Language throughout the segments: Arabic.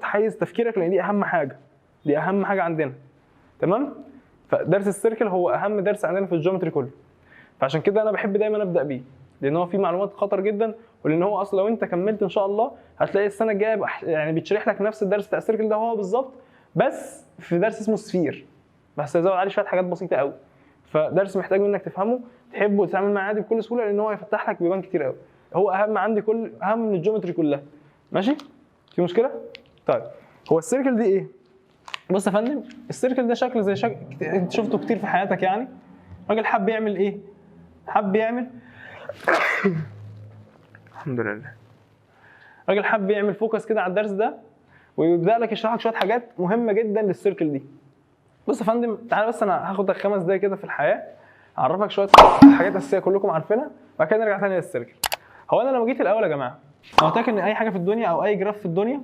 حيز تفكيرك لان دي اهم حاجه، دي اهم حاجه عندنا. تمام؟ فدرس السيركل هو اهم درس عندنا في الجيومتري كله، فعشان كده انا بحب دايما ابدا بيه، لان هو فيه معلومات خطر جدا، ولان هو اصلا لو انت كملت ان شاء الله هتلاقي السنه الجايه يعني بيتشرح لك نفس الدرس بتاع السيركل ده هو بالظبط، بس في درس اسمه سفير، بس هيزود عليه شويه حاجات بسيطه قوي. فدرس محتاج منك تفهمه، تحبه وتتعامل معاه عادي بكل سهوله، لان هو هيفتح لك بيبان كتير قوي. هو اهم عندي، اهم من الجيومتري كلها. ماشي؟ في مشكله؟ طيب هو السيركل دي ايه؟ بص يا فندم، السيركل ده شكل زي شكل انت شفته كتير في حياتك يعني. راجل حب يعمل ايه؟ حب يعمل الحمد لله. راجل حب يعمل فوكس كده على الدرس ده، ويبدا لك يشرح لك شويه حاجات مهمه جدا للسيركل دي. بص يا فندم، تعالى بس انا هاخدك 5 دقايق كده في الحياه، اعرفك شويه حاجات اساسيه كلكم عارفينها، وبعد كده نرجع تاني للسيركل. هو انا لما جيت الاول يا جماعه، انا قلت لك ان اي حاجه في الدنيا او اي جراف في الدنيا،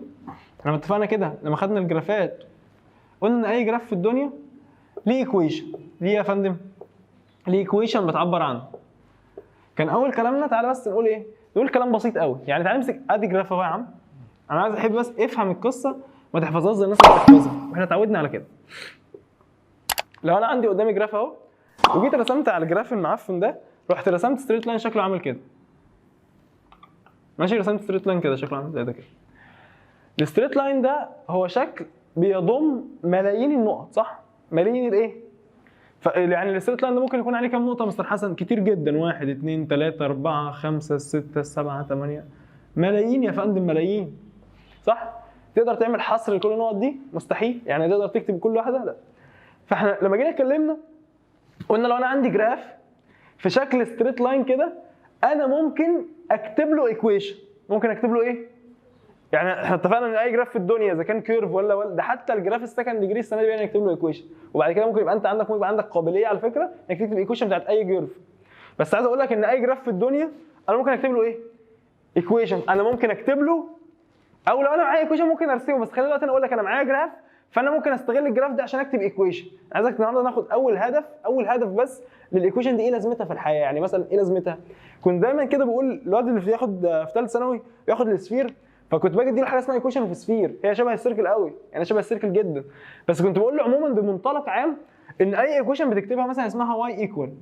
احنا اتفقنا كده لما خدنا الجرافات، قلنا ان اي جراف في الدنيا ليه ايكويشن. ليه يا فندم؟ ليه ايكويشن بتعبر عنه. كان اول كلامنا، تعالى بس نقول ايه؟ نقول كلام بسيط قوي. يعني تعالى نمسك ادي جراف اهو يا عم، انا عايز احب بس افهم القصه، ما تحفظهاش زي الناس اللي بتحفظها، واحنا اتعودنا على كده. لو انا عندي قدامي جراف اهو، وجيت رسمت على الجراف المعفن ده، رحت رسمت ستريت لاين شكله عامل كده. ماشي؟ رسمت ستريت لاين كده شكله عامل زي ده كده. الستريت لاين ده هو شكل بيضم ملايين النقط، صح؟ ملايين الايه؟ يعني الستريت لاين ده ممكن يكون عليه كام نقطه مستر حسن؟ كتير جدا، 1 2 3 4 5 6 7 8، ملايين يا فندم، ملايين. صح؟ تقدر تعمل حصر لكل النقط دي؟ مستحيل. يعني تقدر تكتب كل واحده؟ لا. فاحنا لما جينا اتكلمنا قلنا لو انا عندي جراف في شكل ستريت لاين كده، انا ممكن اكتب له ايكويشن. ممكن اكتب له ايه؟ يعني احنا اتفقنا ان اي جراف في الدنيا اذا كان كيرف ولا ده، حتى الجراف السكند ديجري السنه دي نكتب له ايكويشن، وبعد كده ممكن يبقى انت عندك، ممكن يبقى عندك قابليه على فكره انك تكتب ايكويشن بتاعت اي كيرف. بس عايز اقول لك ان اي جراف في الدنيا انا ممكن اكتب له ايه؟ ايكويشن. انا ممكن اكتب له، او لو انا معايا ايكويشن ممكن ارسمه، بس خليني دلوقتي انا اقول لك انا معايا جراف، فانا ممكن استغل الجراف ده عشان اكتب ايكويشن. عايزك النهارده ناخد اول هدف بس للايكويشن دي، ايه لازمتها في الحياه؟ يعني مثلا ايه لازمتها؟ كنت دايما كده بقول الواد اللي بياخد في ثالث ثانوي بياخد السفير، فكنت باجي اديله حاجه اسمها ايكويشن في سفير، هي شبه السيركل قوي، يعني شبه السيركل جدا، بس كنت بقول له عموما بمنطلق عام ان اي ايكويشن بتكتبها مثلا اسمها واي ايكوال.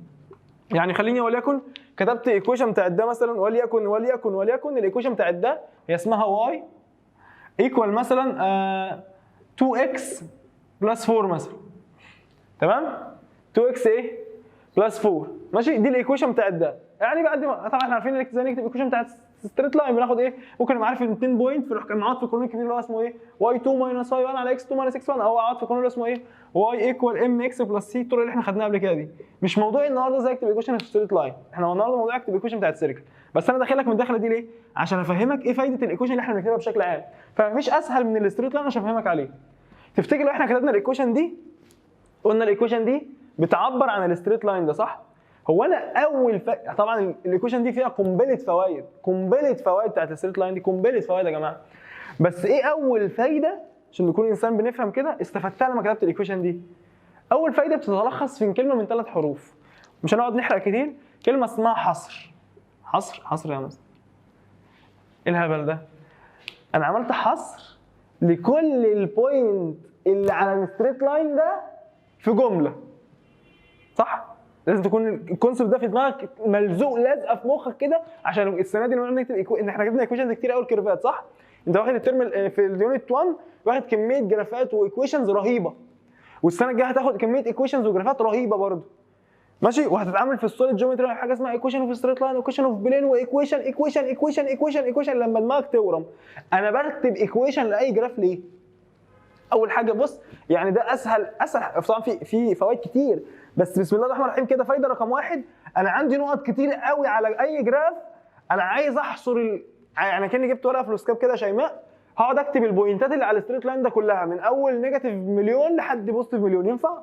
يعني خليني وليكن كتبت ايكويشن بتاعت ده مثلا، وليكن الايكويشن بتاعت ده هي اسمها واي ايكوال مثلا 2x بلس 4 مثلا. تمام؟ 2x ايه؟ بلس 4. ماشي؟ دي الايكويشن بتاعت ده. يعني بعد ما طبعا احنا عارفين ازاي نكتب الايكويشن بتاعت ستريت لاين، بناخد ايه؟ ممكن نبقى عارف ان 2 بوينت في معاد في القانون الكبير اللي هو اسمه ايه؟ y2 minus y1 على x2 minus x1، او معاد في القانون اللي اسمه ايه؟ y equal mx بلس c، الطرق اللي احنا خدناها قبل كده دي. مش موضوعي النهارده ازاي اكتب ايكويشن في ستريت لاين، احنا النهارده موضوع اكتب ايكويشن بتاعت سيركل. بس انا داخلك من الدخله دي ليه؟ عشان افهمك ايه فايده الايكويشن اللي احنا بنكتبها بشكل عام. فمفيش اسهل من الستريت لاين عشان افهمك عليه. تفتكر لو احنا كتبنا الايكويشن دي، قلنا الايكويشن دي بتعبر عن الستريت لاين ده، صح؟ هو انا طبعا الايكويشن دي فيها قنبله فوائد بتاعت الستريت لاين دي، قنبله فوائد يا جماعه. بس ايه اول فايده عشان نكون انسان بنفهم كده استفدتها لما كتبت الايكويشن دي؟ اول فايده بتتلخص في كلمه من 3 حروف، مش هنقعد نحرق كتير. كلمه اسمها حصر. حصر يا مستر، ايه الهبل ده؟ انا عملت حصر لكل البوينت اللي على الستريت لاين ده في جمله، صح؟ لازم تكون الكونسيبت ده في دماغك ملزوق لازقه في مخك كده، عشان السنه دي نكتب ان احنا كتبنا ايكويشنز كتير قوي الكيرفات، صح؟ انت واخد الترم في اليونت 1 واخد كميه جرافات وايكويشنز رهيبه، والسنه الجايه هتاخد كميه ايكويشنز وجرافات رهيبه برضه. ماشي؟ وهتتعامل في السوليد جيومتري حاجه اسمها ايكويشن اوف ستريت لاين، ايكويشن اوف بلين، وايكويشن لما دماغك تورم. انا بكتب ايكويشن لاي جراف ليه؟ اول حاجه بص، يعني ده اسهل طبعا في فوائد كتير، بس بسم الله الرحمن الرحيم كده فايده رقم 1، انا عندي نقط كتير قوي على اي جراف، انا عايز احصر يعني كاني جبت ورقه فلوسكاب كده شيماء، هقعد اكتب البوينتات اللي على الستريت لاين ده كلها من اول نيجاتيف مليون لحد بوزيتيف مليون. ينفع؟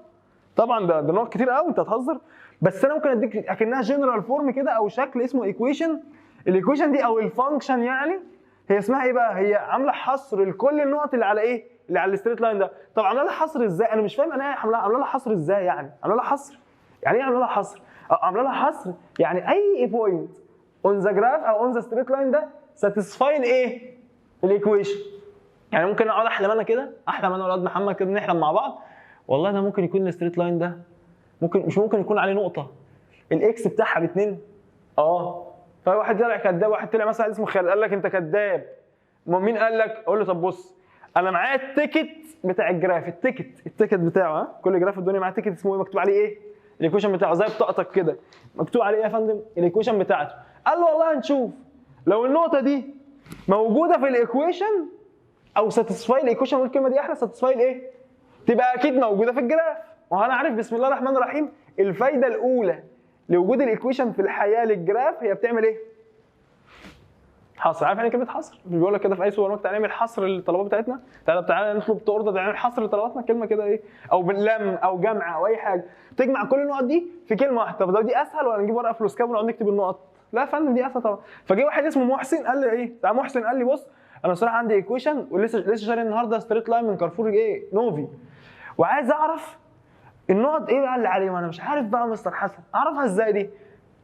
طبعا ده نقط كتير قوي، انت هتهزر. بس انا ممكن اديك اكنها جنرال فورم كده او شكل اسمه ايكويشن. الايكويشن دي او الفانكشن يعني هي اسمها ايه بقى؟ هي عامله حصر لكل النقط اللي على ايه؟ اللي على الستريت لاين ده. طب عامله لها حصر ازاي؟ انا مش فاهم انا عامله لها حصر ازاي يعني؟ عامله لها حصر يعني ايه؟ عامله لها حصر؟ عامله لها حصر يعني اي بوينت اون ذا جراف او اون ذا ستريت لاين ده ساتيسفاين ايه؟ الايكويشن. يعني ممكن اقعد احلم انا كده، احلم انا والواد محمد كده نحلم مع بعض، والله ده ممكن يكون الستريت لاين ده مش ممكن يكون عليه نقطه الاكس بتاعها ب2. فواحد طلع كذاب، واحد طلع مثلا اسمه خالد قال لك انت كذاب. مين قال لك؟ اقول له طب بص، انا معايا التيكت بتاع الجراف، التيكت بتاعه، كل جراف الدنيا معاه تيكت اسمه ايه، مكتوب عليه ايه؟ الايكويشن بتاعه، زي بطاقتك كده مكتوب عليه ايه يا فندم؟ الايكويشن بتاعته. قال له والله هنشوف لو النقطه دي موجوده في الايكويشن او ساتيسفاي الايكويشن، والكلمه دي احلى، ساتيسفاي الايه؟ تبقى اكيد موجوده في الجراف. وانا عارف بسم الله الرحمن الرحيم الفايده الاولى لوجود الايكويشن في الحياه للجراف هي بتعمل ايه؟ حصر. عارف يعني كلمه حصر؟ مش بيقول لك كده في اي سوبر ماركت هنعمل حصر للطلبات بتاعتنا؟ تعالى نطلب اوردر نعمل حصر لطلباتنا، كلمه كده ايه؟ او باللم او جمع او اي حاجه، تجمع كل النقط دي في كلمه واحده. طب ده دي اسهل ولا نجيب ورقه فلوس كام ونقعد نكتب النقط؟ لا يا فندم دي اسهل طبعا. فجه واحد اسمه محسن قال لي ايه؟ بتاع محسن قال لي بص انا الصراحه عندي ايكويشن ولسه شاري النهارده ستريت لاين من كارفور ايه؟ نوفي، وعايز اعرف النقط ايه بقى اللي عليه، وانا مش عارف بقى مستر حسن اعرفها ازاي دي؟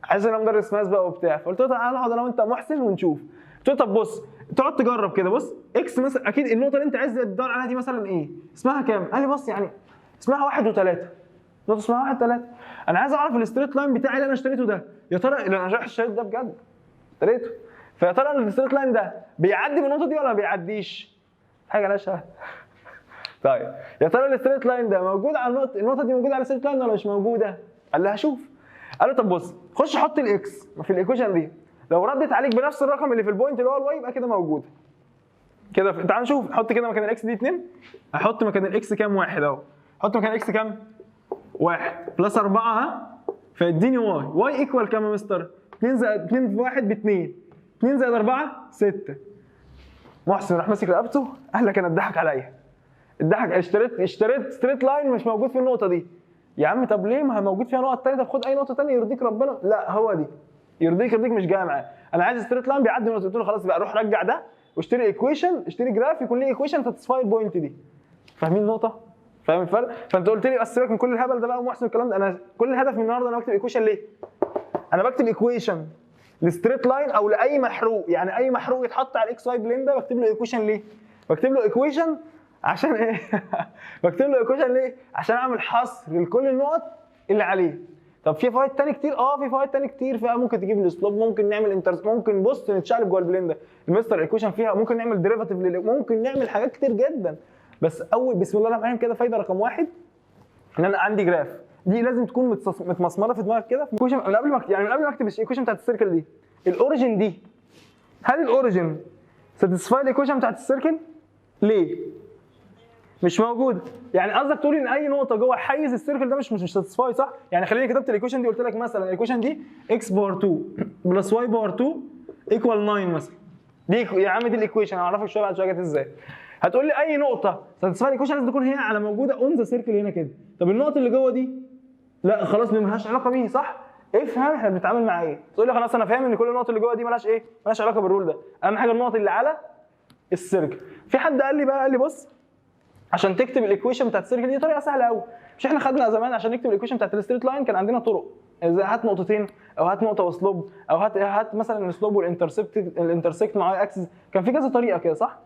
عايز انا مدرس ماس بقى وبتاع. فقلت له تعالى نقعد انا وانت محسن ونشوف. قلت له طب بص تقعد تجرب كده، بص اكس مثلا اكيد النقطه اللي انت عايز تدور عليها دي مثلا ايه؟ اسمها كام؟ قال لي بص يعني اسمها 1 و3، نقطه اسمها 1 3. انا عايز اعرف الستريت لاين بتاعي اللي انا اشتريته ده، يا ترى اللي انا رايح اشتريته ده بجد اشتريته، فيا ترى الستريت لاين ده بيعدي من النقطه دي ولا ما بيعديش؟ حاجه لا شهر. طيب يا ترى الستريت لاين ده موجود على النقطه دي موجوده على الستريت لاين ولا مش موجوده؟ قال لي هشوف. قال له طب بص خش حط الاكس في الايكويشن دي، لو ردت عليك بنفس الرقم اللي في البوينت اللي هو الواي يبقى كده موجوده. كده تعال نشوف، نحط كده مكان الاكس دي 2، احط مكان الاكس كام؟ 1 اهو. احط مكان الاكس كام؟ 1 بلس 4 ها، فيديني واي ايكوال كام يا مستر؟ 2 زائد 2 في 1 ب 2، 2 زائد 4 6. محسن راح ماسك رقبته قال لك انا اتضحك عليا، اشتريت ستريت لاين مش موجود في النقطه دي. يا عم طب ليه؟ ما هي موجود فيها نقط ثانيه، طب خد اي نقطه ثانيه يرضيك ربنا. لا هو دي يرضيك مش جايه معاه، انا عايز ستريت لاين بيعدي نقطه. قلت له خلاص بقى روح رجع ده واشتري ايكويشن، اشتري جراف يكون ليه ايكويشن ساتسفاي البوينت دي. فاهمين النقطه؟ فاهم الفرق؟ فانت قلت لي بس سيبك من كل الهبل ده بقى ومحسن الكلام ده، انا كل الهدف من النهارده انا بكتب ايكويشن. ليه؟ انا بكتب ايكويشن لستريت لاين او لاي محروق، يعني اي محروق يتحط على الاكس واي بلين ده بكتب له ايكويشن. ليه؟ بكتب له ايكويشن عشان ايه؟ بكتب له ايكويشن ليه؟ عشان اعمل حصر لكل النقط اللي عليه. طب في فوائد تاني كتير؟ في فوائد تاني كتير فيها، ممكن تجيب الاسلوب، ممكن نعمل ممكن بص نتشقلب جوه البلين ده المستر ايكويشن فيها، ممكن نعمل ديريفاتيف ممكن نعمل حاجات كتير جدا. بس اول بسم الله الرحمن الرحيم كده فايده رقم 1 ان انا عندي جراف، دي لازم تكون متمسمره في دماغك كده. ايكويشن من قبل ما يعني من قبل ما اكتب الايكويشن بتاعت السيركل دي، الاوريجن دي هل الاوريجن ساتيسفاي الايكويشن بتاعت السيركل؟ ليه؟ مش موجود. يعني قصدك تقول ان اي نقطه جوه حيز السيركل ده مش ساتيسفاي صح؟ يعني خليني كتبت الايكويشن دي قلت لك مثلا الايكويشن دي اكس باور 2 بلس واي باور 2 ايكوال 9 مثلا. دي يا عم دي الايكويشن هعرفك شويه بعد شويه جت ازاي. هتقول لي اي نقطه ساتيسفاي الايكويشن لازم تكون هنا على موجوده اون ذا سيركل هنا كده. طب النقط اللي جوه دي لا خلاص دي مالهاش علاقه بيه صح؟ افهم احنا بنتعامل مع ايه. تقول لي خلاص انا فاهم ان كل النقط اللي جوه دي مالهاش ايه؟ مالهاش علاقه بالرول ده. اهم حاجه النقط اللي على السيركل. في حد قال لي بص عشان تكتب الايكويشن بتاعت السيركل دي طريقه سهله قوي. مش احنا خدنا زمان عشان نكتب الايكويشن بتاعت الستريت لاين كان عندنا طرق، ازاي هات نقطتين او هات نقطه وسلوب او هات مثلا السلوب والانترسكت مع اكسس، كان في كذا طريقه كده صح؟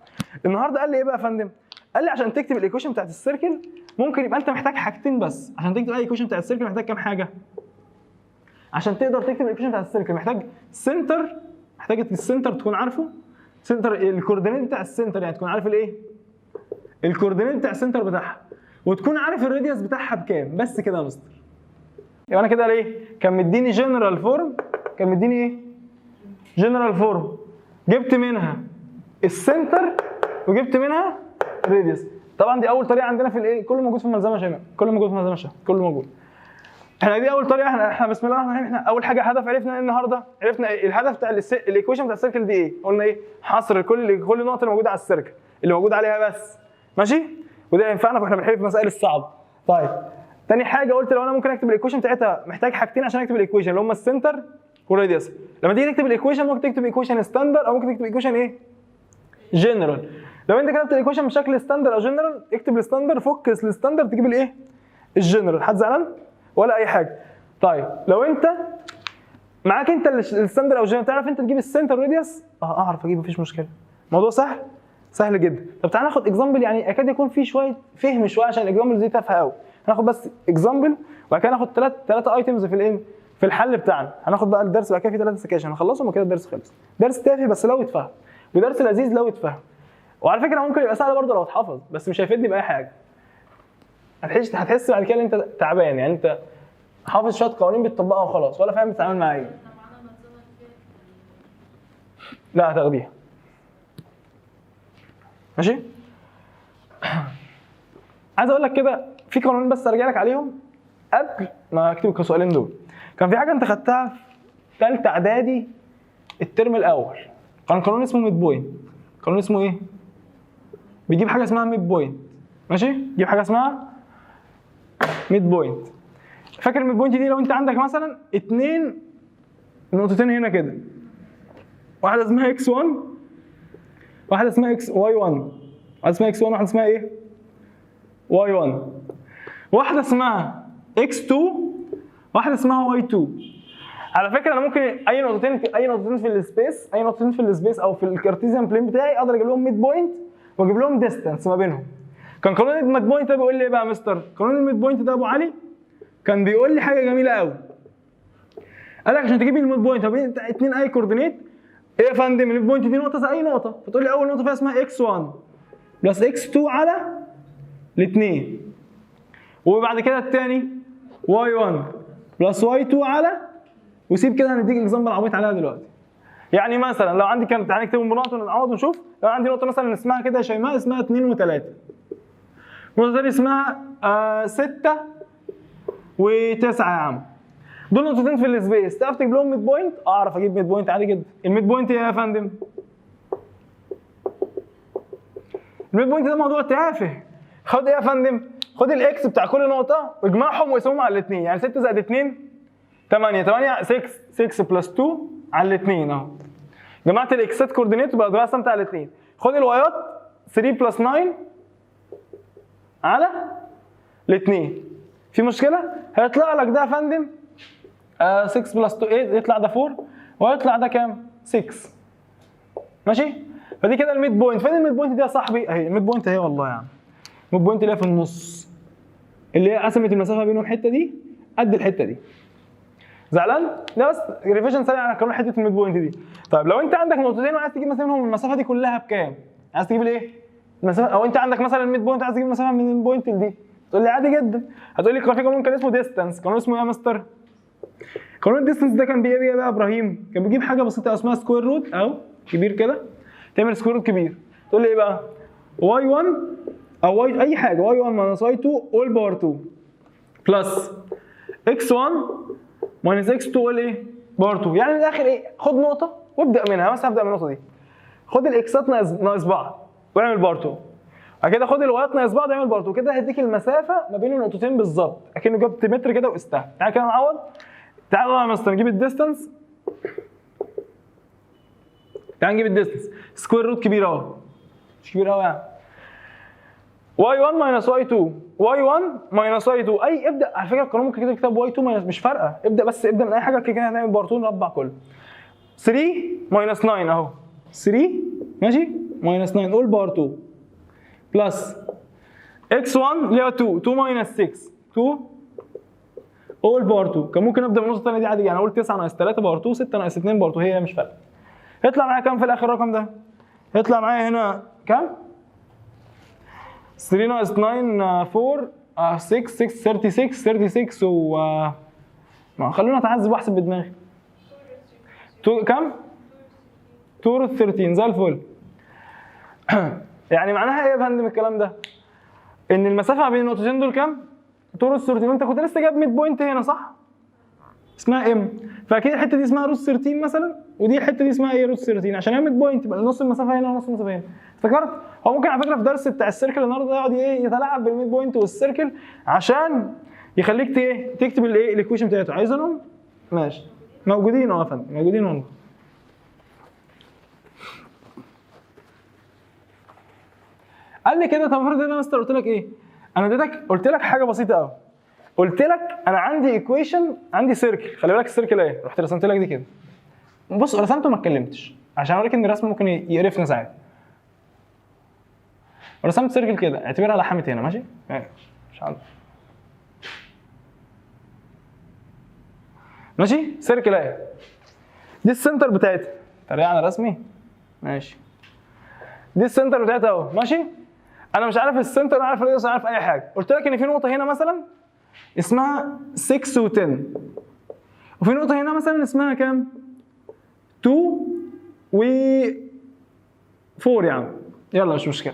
النهارده قال لي ايه بقى يا فندم؟ قال لي عشان تكتب الايكويشن بتاعت السيركل ممكن يبقى انت محتاج حاجتين بس. عشان تكتب اي ايكويشن بتاعت السيركل محتاج كام حاجه؟ عشان تقدر تكتب الايكويشن بتاعت السيركل محتاج سنتر، محتاج السنتر تكون عارفه، سنتر الكوردينيت بتاع السنتر يعني تكون عارف الايه؟ الكوردينيت بتاع السنتر بتاعها، وتكون عارف الراديوس بتاعها بكام. بس كده يا مستر. يبقى انا كده ليه؟ كان مديني جنرال فورم، كان مديني ايه؟ جنرال فورم، جبت منها السنتر وجبت منها الراديوس. طبعا دي اول طريقه عندنا في الايه؟ كله موجود في الملزمه يا شباب، كله موجود في الملزمه يا شباب، كله موجود. احنا دي اول طريقه، احنا بسم الله الرحمن الرحيم احنا اول حاجه هدف عرفنا ايه النهارده؟ عرفنا إيه؟ الهدف بتاع الايكويشن بتاع السيركل دي ايه؟ قلنا ايه؟ حصر كل نقطه اللي موجوده على السيركل اللي موجود عليها بس. ماشي؟ وده ينفعنا واحنا بنحل في مسائل الصعبه. طيب تاني حاجه قلت لو انا ممكن اكتب الايكويشن بتاعتها محتاج حاجتين عشان اكتب الايكويشن اللي هم السنتر والراديوس. لما تيجي تكتب الايكويشن ممكن تكتب ايكويشن ستاندر او ممكن تكتب ايكويشن ايه؟ جنرال. لو انت كتبت الايكويشن بشكل ستاندر او جنرال اكتب الستاندر، فوكس الستاندر تجيب الايه؟ الجنرال. حد زعلان؟ ولا اي حاجه. طيب لو انت معاك انت الستاندر او جنرال تعرف انت تجيب السنتر والراديوس؟ اعرف اجيب مفيش مشكله. الموضوع سهل. سهل جدا. طب تعالى ناخد اكزامبل يعني اكاد يكون فيه شويه فهم شويه عشان الاكزامبل دي تافهه قوي. هناخد بس اكزامبل وبعد كده ناخد ثلاثه ايتمز في الايه في الحل بتاعنا. هناخد بقى الدرس بعد كده في 3 سكاشن هنخلصهم وكده الدرس خلص. درس تافه بس لو اتفهم، ودرس لذيذ لو اتفهم. وعلى فكره ممكن يبقى سهل برضه لو اتحفظ بس مش هيفيدني باي حاجه. هتحس بعد كده ان انت تعبان، يعني انت حافظ شويه قوانين بتطبقها وخلاص ولا فاهم بتتعامل معاها ايه. لا هتاخديها ماشي. عايز اقول لك كده في قانونين بس ارجع لك عليهم قبل ما اكتب السؤالين دول. كان في حاجه انت خدتها في ثالثه اعدادي الترم الاول، قانون اسمه ميد بوينت. قانون اسمه ايه؟ بيجيب حاجه اسمها ميد بوينت ماشي، بيجيب حاجه اسمها ميد بوينت. فاكر الميد بوينت دي لو انت عندك مثلا نقطتين هنا كده، واحده اسمها اكس 1 واحده اسمها اكس واي 1، واحده اسمها اكس 1 واحده اسمها ايه؟ واي 1، واحده اسمها اكس 2 واحده اسمها واي 2. على فكره انا ممكن اي نقطتين في السبيس او في الكارتيزيان بلين بتاعي اقدر اجيب لهم ميد بوينت واجيب لهم ديستانس ما بينهم. كان قانون الميد بوينت ده بيقول لي ايه بقى يا مستر؟ قانون الميد بوينت ده ابو علي كان بيقول لي حاجه جميله قوي. قال لك عشان تجيب الميد بوينت ما بين اثنين اي كوردينيت، ايه يا فندم الميد بوينت دي نقطه زي اي نقطه، فتقول لي اول نقطه فيها اسمها اكس 1 بلس اكس 2 على الاثنين، وبعد كده الثاني واي 1 بلس واي 2 على، وسيب كده هنديك اكزامبل عبيط عليها دلوقتي. يعني مثلا لو عندي تعالى نكتب النقط ونعوض ونشوف. لو عندي نقطه مثلا اسمها كده يا شيماء اسمها 2 و3، النقطه دي اسمها 6 و9 يا عم. دول نقطتين في السبيس، تعرف تجيب لهم ميد بوينت؟ اعرف اجيب ميد بوينت عادي جدا. الميد بوينت ايه يا فندم؟ الميد بوينت ده موضوع تافه. خد ايه يا فندم؟ خد الاكس بتاع كل نقطه واجمعهم واقسمهم على الاثنين، يعني 6 زائد 2 8 6 بلس 2 على الاثنين اهو. جمعت الاكسات كوردينيت وبقى قسمت على الاثنين. خد الوايات 3 بلس 9 على الاثنين. في مشكله؟ هيطلع لك ده يا فندم 6 بلس 2 8 يطلع ده 4 ويطلع ده كام؟ 6 ماشي؟ فدي كده الميد بوينت. فين الميد بوينت دي يا صاحبي؟ اهي الميد بوينت اهي والله يا عم. الميد بوينت اللي هي في النص، اللي هي قسمت المسافه بينهم الحته دي قد الحته دي. زعلان؟ ده بس ريفيجن سريع على قانون حته الميد بوينت دي. طيب لو انت عندك نقطتين وعايز تجيب مثلا منهم المسافه دي كلها بكام؟ عايز تجيب الايه؟ المسافه، او انت عندك مثلا الميد بوينت عايز تجيب المسافه من البوينت دي، تقول لي عادي جدا. هتقول لي في قانون كان اسمه ديستانس. قانون اسمه ايه يا مستر؟ قانون الديستانس ده كان بيجيب ايه بقى يا ابراهيم؟ كان بيجيب حاجه بسيطه اسمها سكوير روت او كبير كده، تعمل سكوير روت كبير. تقول لي ايه بقى؟ واي 1 او واي اي حاجه، واي 1 ماينس واي 2 اول باور 2 بلس اكس 1 ماينس اكس 2 اول ايه؟ باور 2. يعني من الاخر ايه؟ خد نقطه وابدا منها. مثلا هبدا من النقطه دي، خد الاكسات ناقص بعض واعمل باور 2، بعد كده خد الوايات ناقص بعض واعمل باور 2. كده هيديك المسافه ما بين النقطتين بالظبط، اكنه جبت متر كده وقستها. تعالى كده نعوض. تعالى بقى مثلا نجيب الديستانس. تعالى نجيب الديستانس سكوير روت كبير اهو، مش كبير قوي يعني. واي 1 ماينس واي 2، واي 1 ماينس واي 2. اي ابدا على فكره القانون ممكن كده تكتب واي 2 ماينس، مش فارقه، ابدا بس ابدا من اي حاجه كده هنعمل باور 2 نربع كله. 3 ماينس 9 اهو، 3 ماشي ماينس 9 اول باور 2 بلس اكس 1 اللي هو 2 ماينس 6 2 اول باور 2. كان ممكن ابدا من النقطه الثانيه دي عادي، يعني اقول 9 ناقص 3 باور 2 6 ناقص 2 باور 2، هي مش فارقه. يطلع معايا كام في الاخر الرقم ده؟ يطلع معايا هنا كام؟ 3 ناقص 9 4 6 36 و ما خلونا اتعذب واحسب بدماغي. كام؟ 2 روت 13 زي الفل. يعني معناها ايه يا فندم الكلام ده؟ ان المسافه ما بين النقطتين دول كام؟ 2 روت 13. انت كنت لسه جايب ميد بوينت هنا صح؟ اسمها ام، فاكيد الحته دي اسمها روت 13 مثلا، ودي الحته دي اسمها ايه؟ روت 13 عشان هي ميد بوينت يبقى نص المسافه هنا ونص المسافه هنا. افتكرت؟ هو ممكن على فكره في درس بتاع السيركل النهارده يقعد ايه يتلاعب بالميد بوينت والسيركل عشان يخليك ايه تكتب الايه الايكويشن بتاعته. عايزينهم؟ ماشي موجودين يا فندم، موجودين والله. قال لي كده طب افرض انا مستر قلت لك ايه؟ انا اديتك قلت لك حاجه بسيطه قوي. قلت لك انا عندي ايكويشن، عندي سيركل، خلي بالك السيركل ايه؟ رحت رسمت لك دي كده. بص رسمته ما اتكلمتش عشان اوريك ان الرسم ممكن يقرفنا ساعات. ورسمت سيركل كده اعتبرها لحمت هنا ماشي؟ مش عارف ماشي؟ سيركل اهي دي السنتر بتاعتها تريقنا رسمي ماشي دي السنتر بتاعتها اهو ماشي؟ انا مش عارف السنتر ولا عارف الراديوس ولا عارف اي حاجه قلت لك ان في نقطه هنا مثلا اسمها 6 و10 وفي نقطه هنا مثلا اسمها كام؟ 2 و 4 يا عم يلا مش مشكله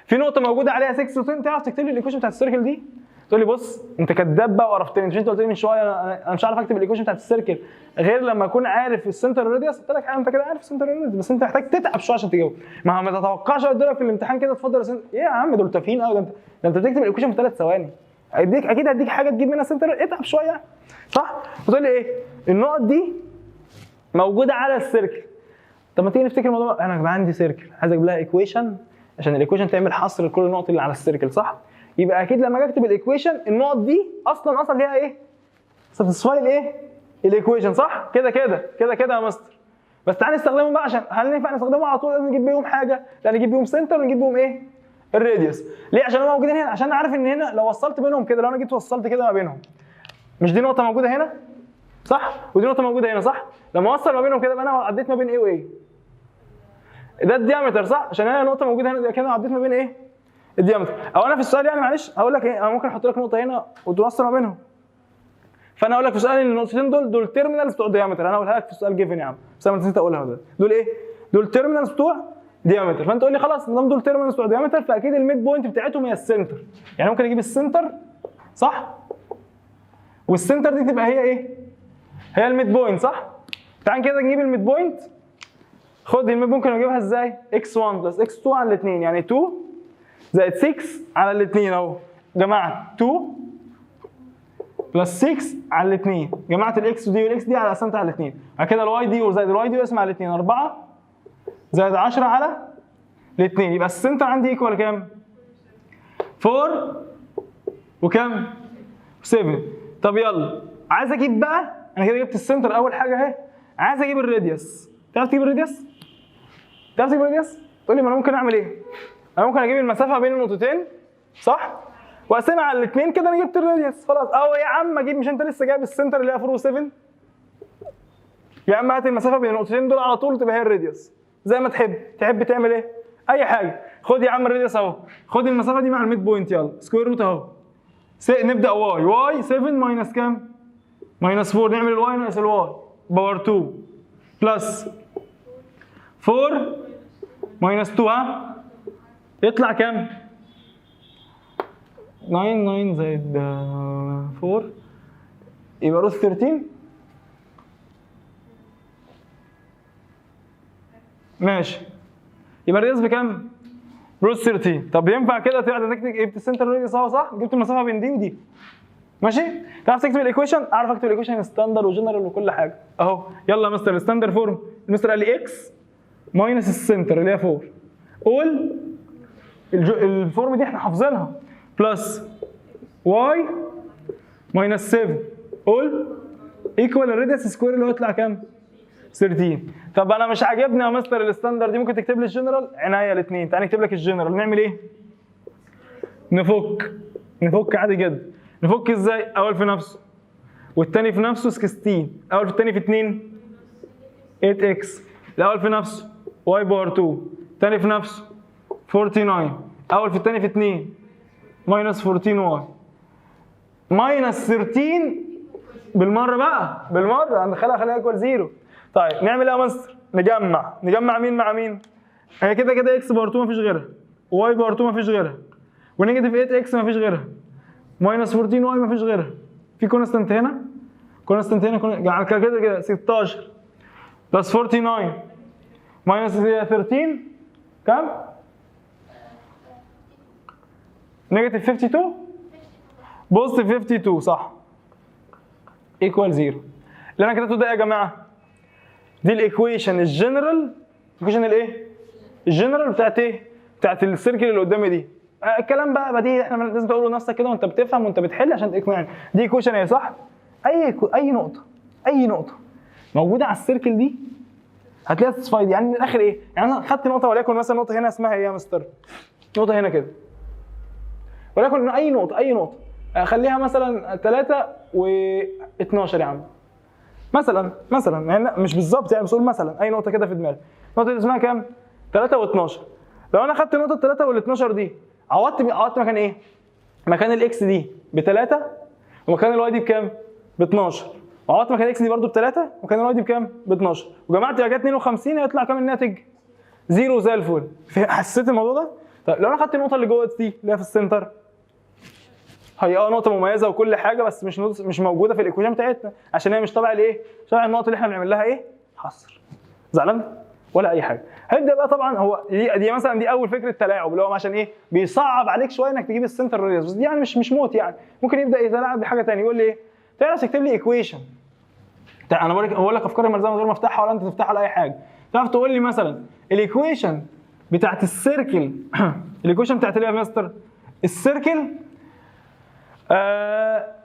في نقطه موجوده عليها 6 و10 تعرف تكتب لي الايكويشن بتاعت السيركل دي؟ تقول لي بص انت كداب بقى وعرفتني انت قلت لي من شويه انا مش عارف اكتب الايكويشن بتاعت السيركل غير لما اكون عارف السنتر والراديوس قلت لك انت كده عارف السنتر والراديوس بس انت محتاج تتعب شويه عشان تجاوب ما تتوقعش اقول لك في الامتحان كده اتفضل ايه يا عم دول تافهين قوي ده انت بتكتب الايكويشن في 3 ثواني اكيد هديك حاجه تجيب منها سنتر اتعب شويه صح؟ وتقول لي ايه النقط دي موجوده على السيركل طب ما تيجي نفتكر الموضوع انا يبقى عندي سيركل عايز اجيب لها ايكويشن عشان الايكويشن تعمل حصر لكل النقط اللي على السيركل صح؟ يبقى اكيد لما اجي اكتب الايكويشن النقط دي اصلا ليها ايه؟ ساتسفاي الايه؟ الايكويشن صح؟ كده يا مستر بس تعالى نستخدمهم بقى عشان هل ينفع نستخدمهم على طول لازم نجيب بيهم حاجه؟ لا نجيب بيهم سنتر ونجيب بيهم ايه؟ الراديوس ليه؟ عشان هم موجودين هنا عشان عارف ان هنا لو وصلت بينهم كده لو انا جيت وصلت كده ما بينهم مش دي نقطه موجوده هنا صح؟ ودي نقطه موجوده هنا صح؟ لما اوصل ما بينهم كده يبقى انا عديت ما بين ايه وايه؟ ده الديامتر صح؟ عشان انا نقطه موجوده هنا كده عديت ما بين ايه؟ الديامتر او انا في السؤال يعني معلش هقول لك ايه انا ممكن احط لك نقطه هنا وتوصل ما بينهم فانا اقول لك في السؤال ان النقطتين دول تيرمينالز بتوع الديامتر انا هقولها لك في السؤال جيفن يا عم بس انا نسيت اقولها دول ايه؟ دول تيرمينالز بتوع ديامتر فانت تقول لي خلاص ما دام دول تيرمينالز بتوع ديامتر فاكيد الميد بوينت بتاعتهم هي السنتر يعني ممكن اجيب السنتر صح؟ والسنتر دي تبقى هي ايه؟ هي الميد بوينت صح؟ تعال كده نجيب الميد بوينت خد الميد ممكن اجيبها ازاي؟ x1 بلس x2 على الاثنين يعني 2 زائد 6 على الاثنين اهو جمعت 2 بلس 6 على الاثنين جمعت الاكس دي والاكس دي على قسمت على الاثنين بعد كده الواي دي وزائد الواي دي واسمع على الاثنين 4 زائد 10 على الاثنين يبقى السنتر عندي ايكوال كام؟ 4 وكام؟ 7 طب يلا عايز اجيب بقى انا كده جبت السنتر اول حاجه اهي عايز اجيب الراديوس تعرف تجيب الراديوس؟ تعرف تجيب الراديوس؟ تقول لي ما انا ممكن اعمل ايه؟ انا ممكن اجيب المسافه بين النقطتين صح؟ واقسمها على الاثنين كده انا جبت الراديوس خلاص اهو يا عم اجيب مش انت لسه جايب السنتر اللي هي 4 و7 يا عم هات المسافه بين النقطتين دول على طول تبقى هي الراديوس زي ما تحب تعمل ايه؟ اي حاجه خد يا عم الراديوس اهو خد المسافه دي مع الميد بوينت يلا سكوير روت اهو نبدا واي 7 ماينس كام؟ ماينس 4 نعمل الواي ناقص الواي باور 2 بلس 4 ماينس 2 ها يطلع كام؟ 9 زائد 4 يبقى روت 13 ماشي يبقى الراديوس بكام؟ روت 13 طب ينفع كده تقعد تكتب جبت السنتر راديوس اهو صح؟ جبت المسافه بين دي ودي ماشي؟ تعرف تكتب الايكويشن؟ اعرف اكتب الايكويشن ستاندر وجنرال وكل حاجه اهو يلا يا مستر الستاندر فورم المستر قال لي اكس ماينس السنتر اللي هي 4 اول الفورم دي احنا حافظينها بلس واي ماينس 7 اول ايكوال الراديوس سكوير اللي هو يطلع كام؟ 13 طب انا مش عاجبني يا مستر الستاندر دي ممكن تكتب لي الجنرال عناية الاثنين تعالى نكتب لك الجنرال نعمل ايه؟ نفك عادي جدا نفك ازاي؟ اول في نفسه والثاني في نفسه 16 اول في الثاني في 2 8x الاول في نفسه y باور 2 الثاني في نفسه 49 اول في الثاني في 2 ماينس 14y ماينس 13 بالمره بقى بالمره هنخليها ايكوال 0 طيب نعمل ايه يا مستر؟ نجمع مين مع مين؟ هي كده x باور 2 مفيش غيرها y باور 2 مفيش غيرها ونيجاتيف 8x مفيش غيرها ماينس 14y مفيش غيرها في كونستانت هنا على كده 16 بلس 49 ماينس 13 كام؟ نيجاتيف 52 بوزيتيف 52 صح ايكوال 0 اللي انا كتبته ده يا جماعه دي الايكويشن الجنرال الايكويشن الايه؟ الجنرال بتاعت ايه؟ بتاعت السيركل اللي قدامي دي الكلام بقى بديهي احنا لازم تقوله لنفسك كده وانت بتفهم وانت بتحل عشان يعني دي ايكويشن ايه صح؟ اي نقطه موجوده على السيركل دي هتلاقيها ساتسفايد يعني من الاخر ايه؟ يعني انا خدت نقطه وليكن مثلا نقطه هنا اسمها ايه يا مستر؟ نقطه هنا كده، ولكن اي نقطه خليها مثلا 3 و12 يا عم مثلا يعني مش بالظبط يعني، بس قول مثلا اي نقطه كده في دماغي. النقطه دي اسمها كام؟ 3 و12. لو انا خدت نقطه 3 وال12 دي عوضت مكان ايه؟ مكان الاكس دي ب3 ومكان الواي دي بكام؟ ب12. وعوضت مكان الاكس دي برده ب3 ومكان الواي دي بكام؟ ب12. وجمعت يبقى 52 هيطلع كام الناتج؟ 0 زي الفل. حسيت الموضوع ده؟ طيب لو انا خدت النقطه اللي جوه دي اللي هي في السنتر، هي نقطه مميزه وكل حاجه، بس مش موجوده في الايكويشن بتاعتنا عشان هي مش تبع الايه؟ تبع النقط اللي احنا بنعمل لها ايه؟ حصر. زعلان؟ ولا اي حاجه. هيبدا بقى طبعا هو دي مثلا دي اول فكره تلاعب، اللي هو عشان ايه؟ بيصعب عليك شويه انك تجيب السنتر راديوس، بس دي يعني مش موت يعني. ممكن يبدا يتلاعب بحاجه ثانيه، يقول لي ايه؟ تعرف تكتب لي ايكويشن. انا بقول لك افكار الملزمه من غير ما افتحها ولا انت تفتحها ولا اي حاجه. تعرف تقول لي مثلا الايكويشن بتاعت السيركل الايكويشن بتاعت ايه يا مستر؟ السيركل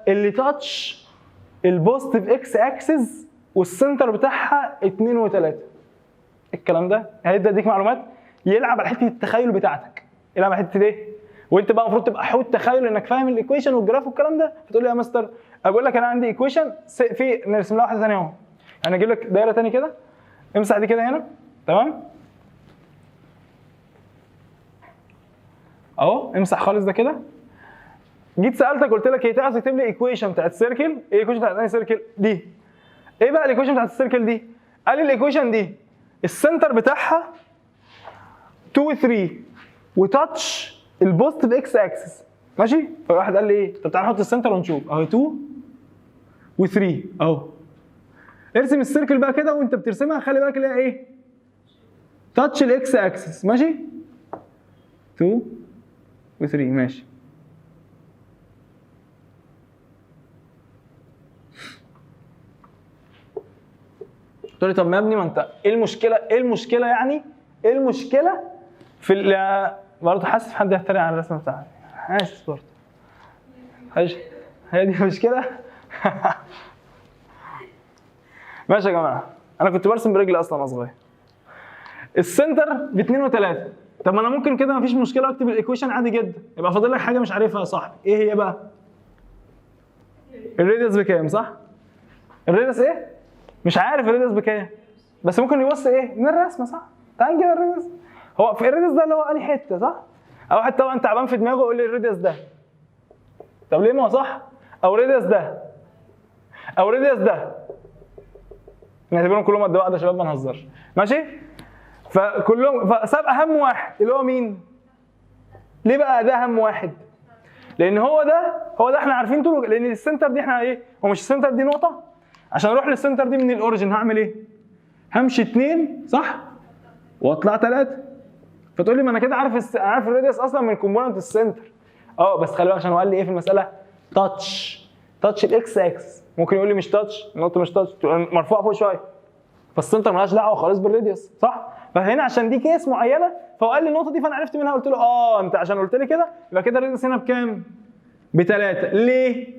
اللي تاتش البوزيتيف اكس اكسس والسنتر بتاعها 2 و3. الكلام ده هيبدا يديك معلومات، يلعب على حته التخيل بتاعتك، يلعب على حته ايه؟ وانت بقى المفروض تبقى حوت تخيل انك فاهم الايكويشن والجراف والكلام ده، فتقول لي يا مستر اقول لك انا عندي ايكويشن في نرسم لها واحده ثانيه اهو. انا اجيب لك دايره ثانيه كده، امسح دي كده هنا، تمام؟ اهو امسح خالص ده كده. جيت سالتك قلت لك ايه؟ تعرف تكتب لي ايكويشن بتاعت السيركل؟ ايه الايكويشن بتاعت انهي سيركل؟ دي. ايه بقى الايكويشن بتاعت السيركل دي؟ قال لي الايكويشن دي السنتر بتاعها 2 و 3 وتاتش البوزيتيف اكس اكسس، ماشي؟ فواحد قال لي ايه؟ طب تعالى نحط السنتر ونشوف. اهو 2 و 3 اهو. ارسم السيركل بقى كده، وانت بترسمها خلي بالك اللي هي ايه؟ تاتش الاكس اكسس، ماشي؟ 2 و 3 ماشي. تقول لي طب ما يا ابني ما انت ايه المشكله؟ يعني؟ ايه المشكله في برضه حاسس حد يحترق على الرسمه بتاعتي، حاسس برضه هي دي المشكله. ماشي يا جماعه، انا كنت برسم برجلي اصلا وانا صغير. السنتر ب2 و3، طب ما انا ممكن كده مفيش مشكله اكتب الايكويشن عادي جدا. يبقى فاضل لك حاجه مش عارفها يا صاحبي، ايه هي بقى؟ الراديوس بكام؟ صح؟ الراديوس ايه؟ مش عارف الراديوس بكام، بس ممكن يبص ايه؟ من الرسمه، صح؟ تعال نجيب الراديوس. هو في الراديوس ده اللي هو انهي حته، صح؟ او واحد طبعا تعبان في دماغه يقول لي الراديوس ده. طب ليه؟ ما هو صح؟ او الراديوس ده او الراديوس ده، نعتبرهم كلهم قد بعض يا شباب، ما نهزرش، ماشي؟ فساب اهم واحد اللي هو مين؟ ليه بقى ده اهم واحد؟ لان هو ده احنا عارفين طول، لان السنتر دي احنا ايه؟ هو مش السنتر دي نقطه؟ عشان اروح للسنتر دي من الاوريجن هعمل ايه؟ همشي 2 صح؟ واطلع 3. فتقول لي ما انا كده عارف الراديوس اصلا من كومبوننت السنتر. بس خلي بالك عشان هو قال لي ايه في المساله؟ تاتش الاكس اكس. ممكن يقول لي مش تاتش، النقطه مش تاتش، مرفوعه فوق شويه، فالسنتر مالهاش دعوه خالص بالراديوس، صح؟ فهنا عشان دي كيس معينه فهو قال لي النقطه دي، فانا عرفت منها، قلت له انت عشان قلت لي كده يبقى كده الراديوس هنا بكام؟ ب3. ليه؟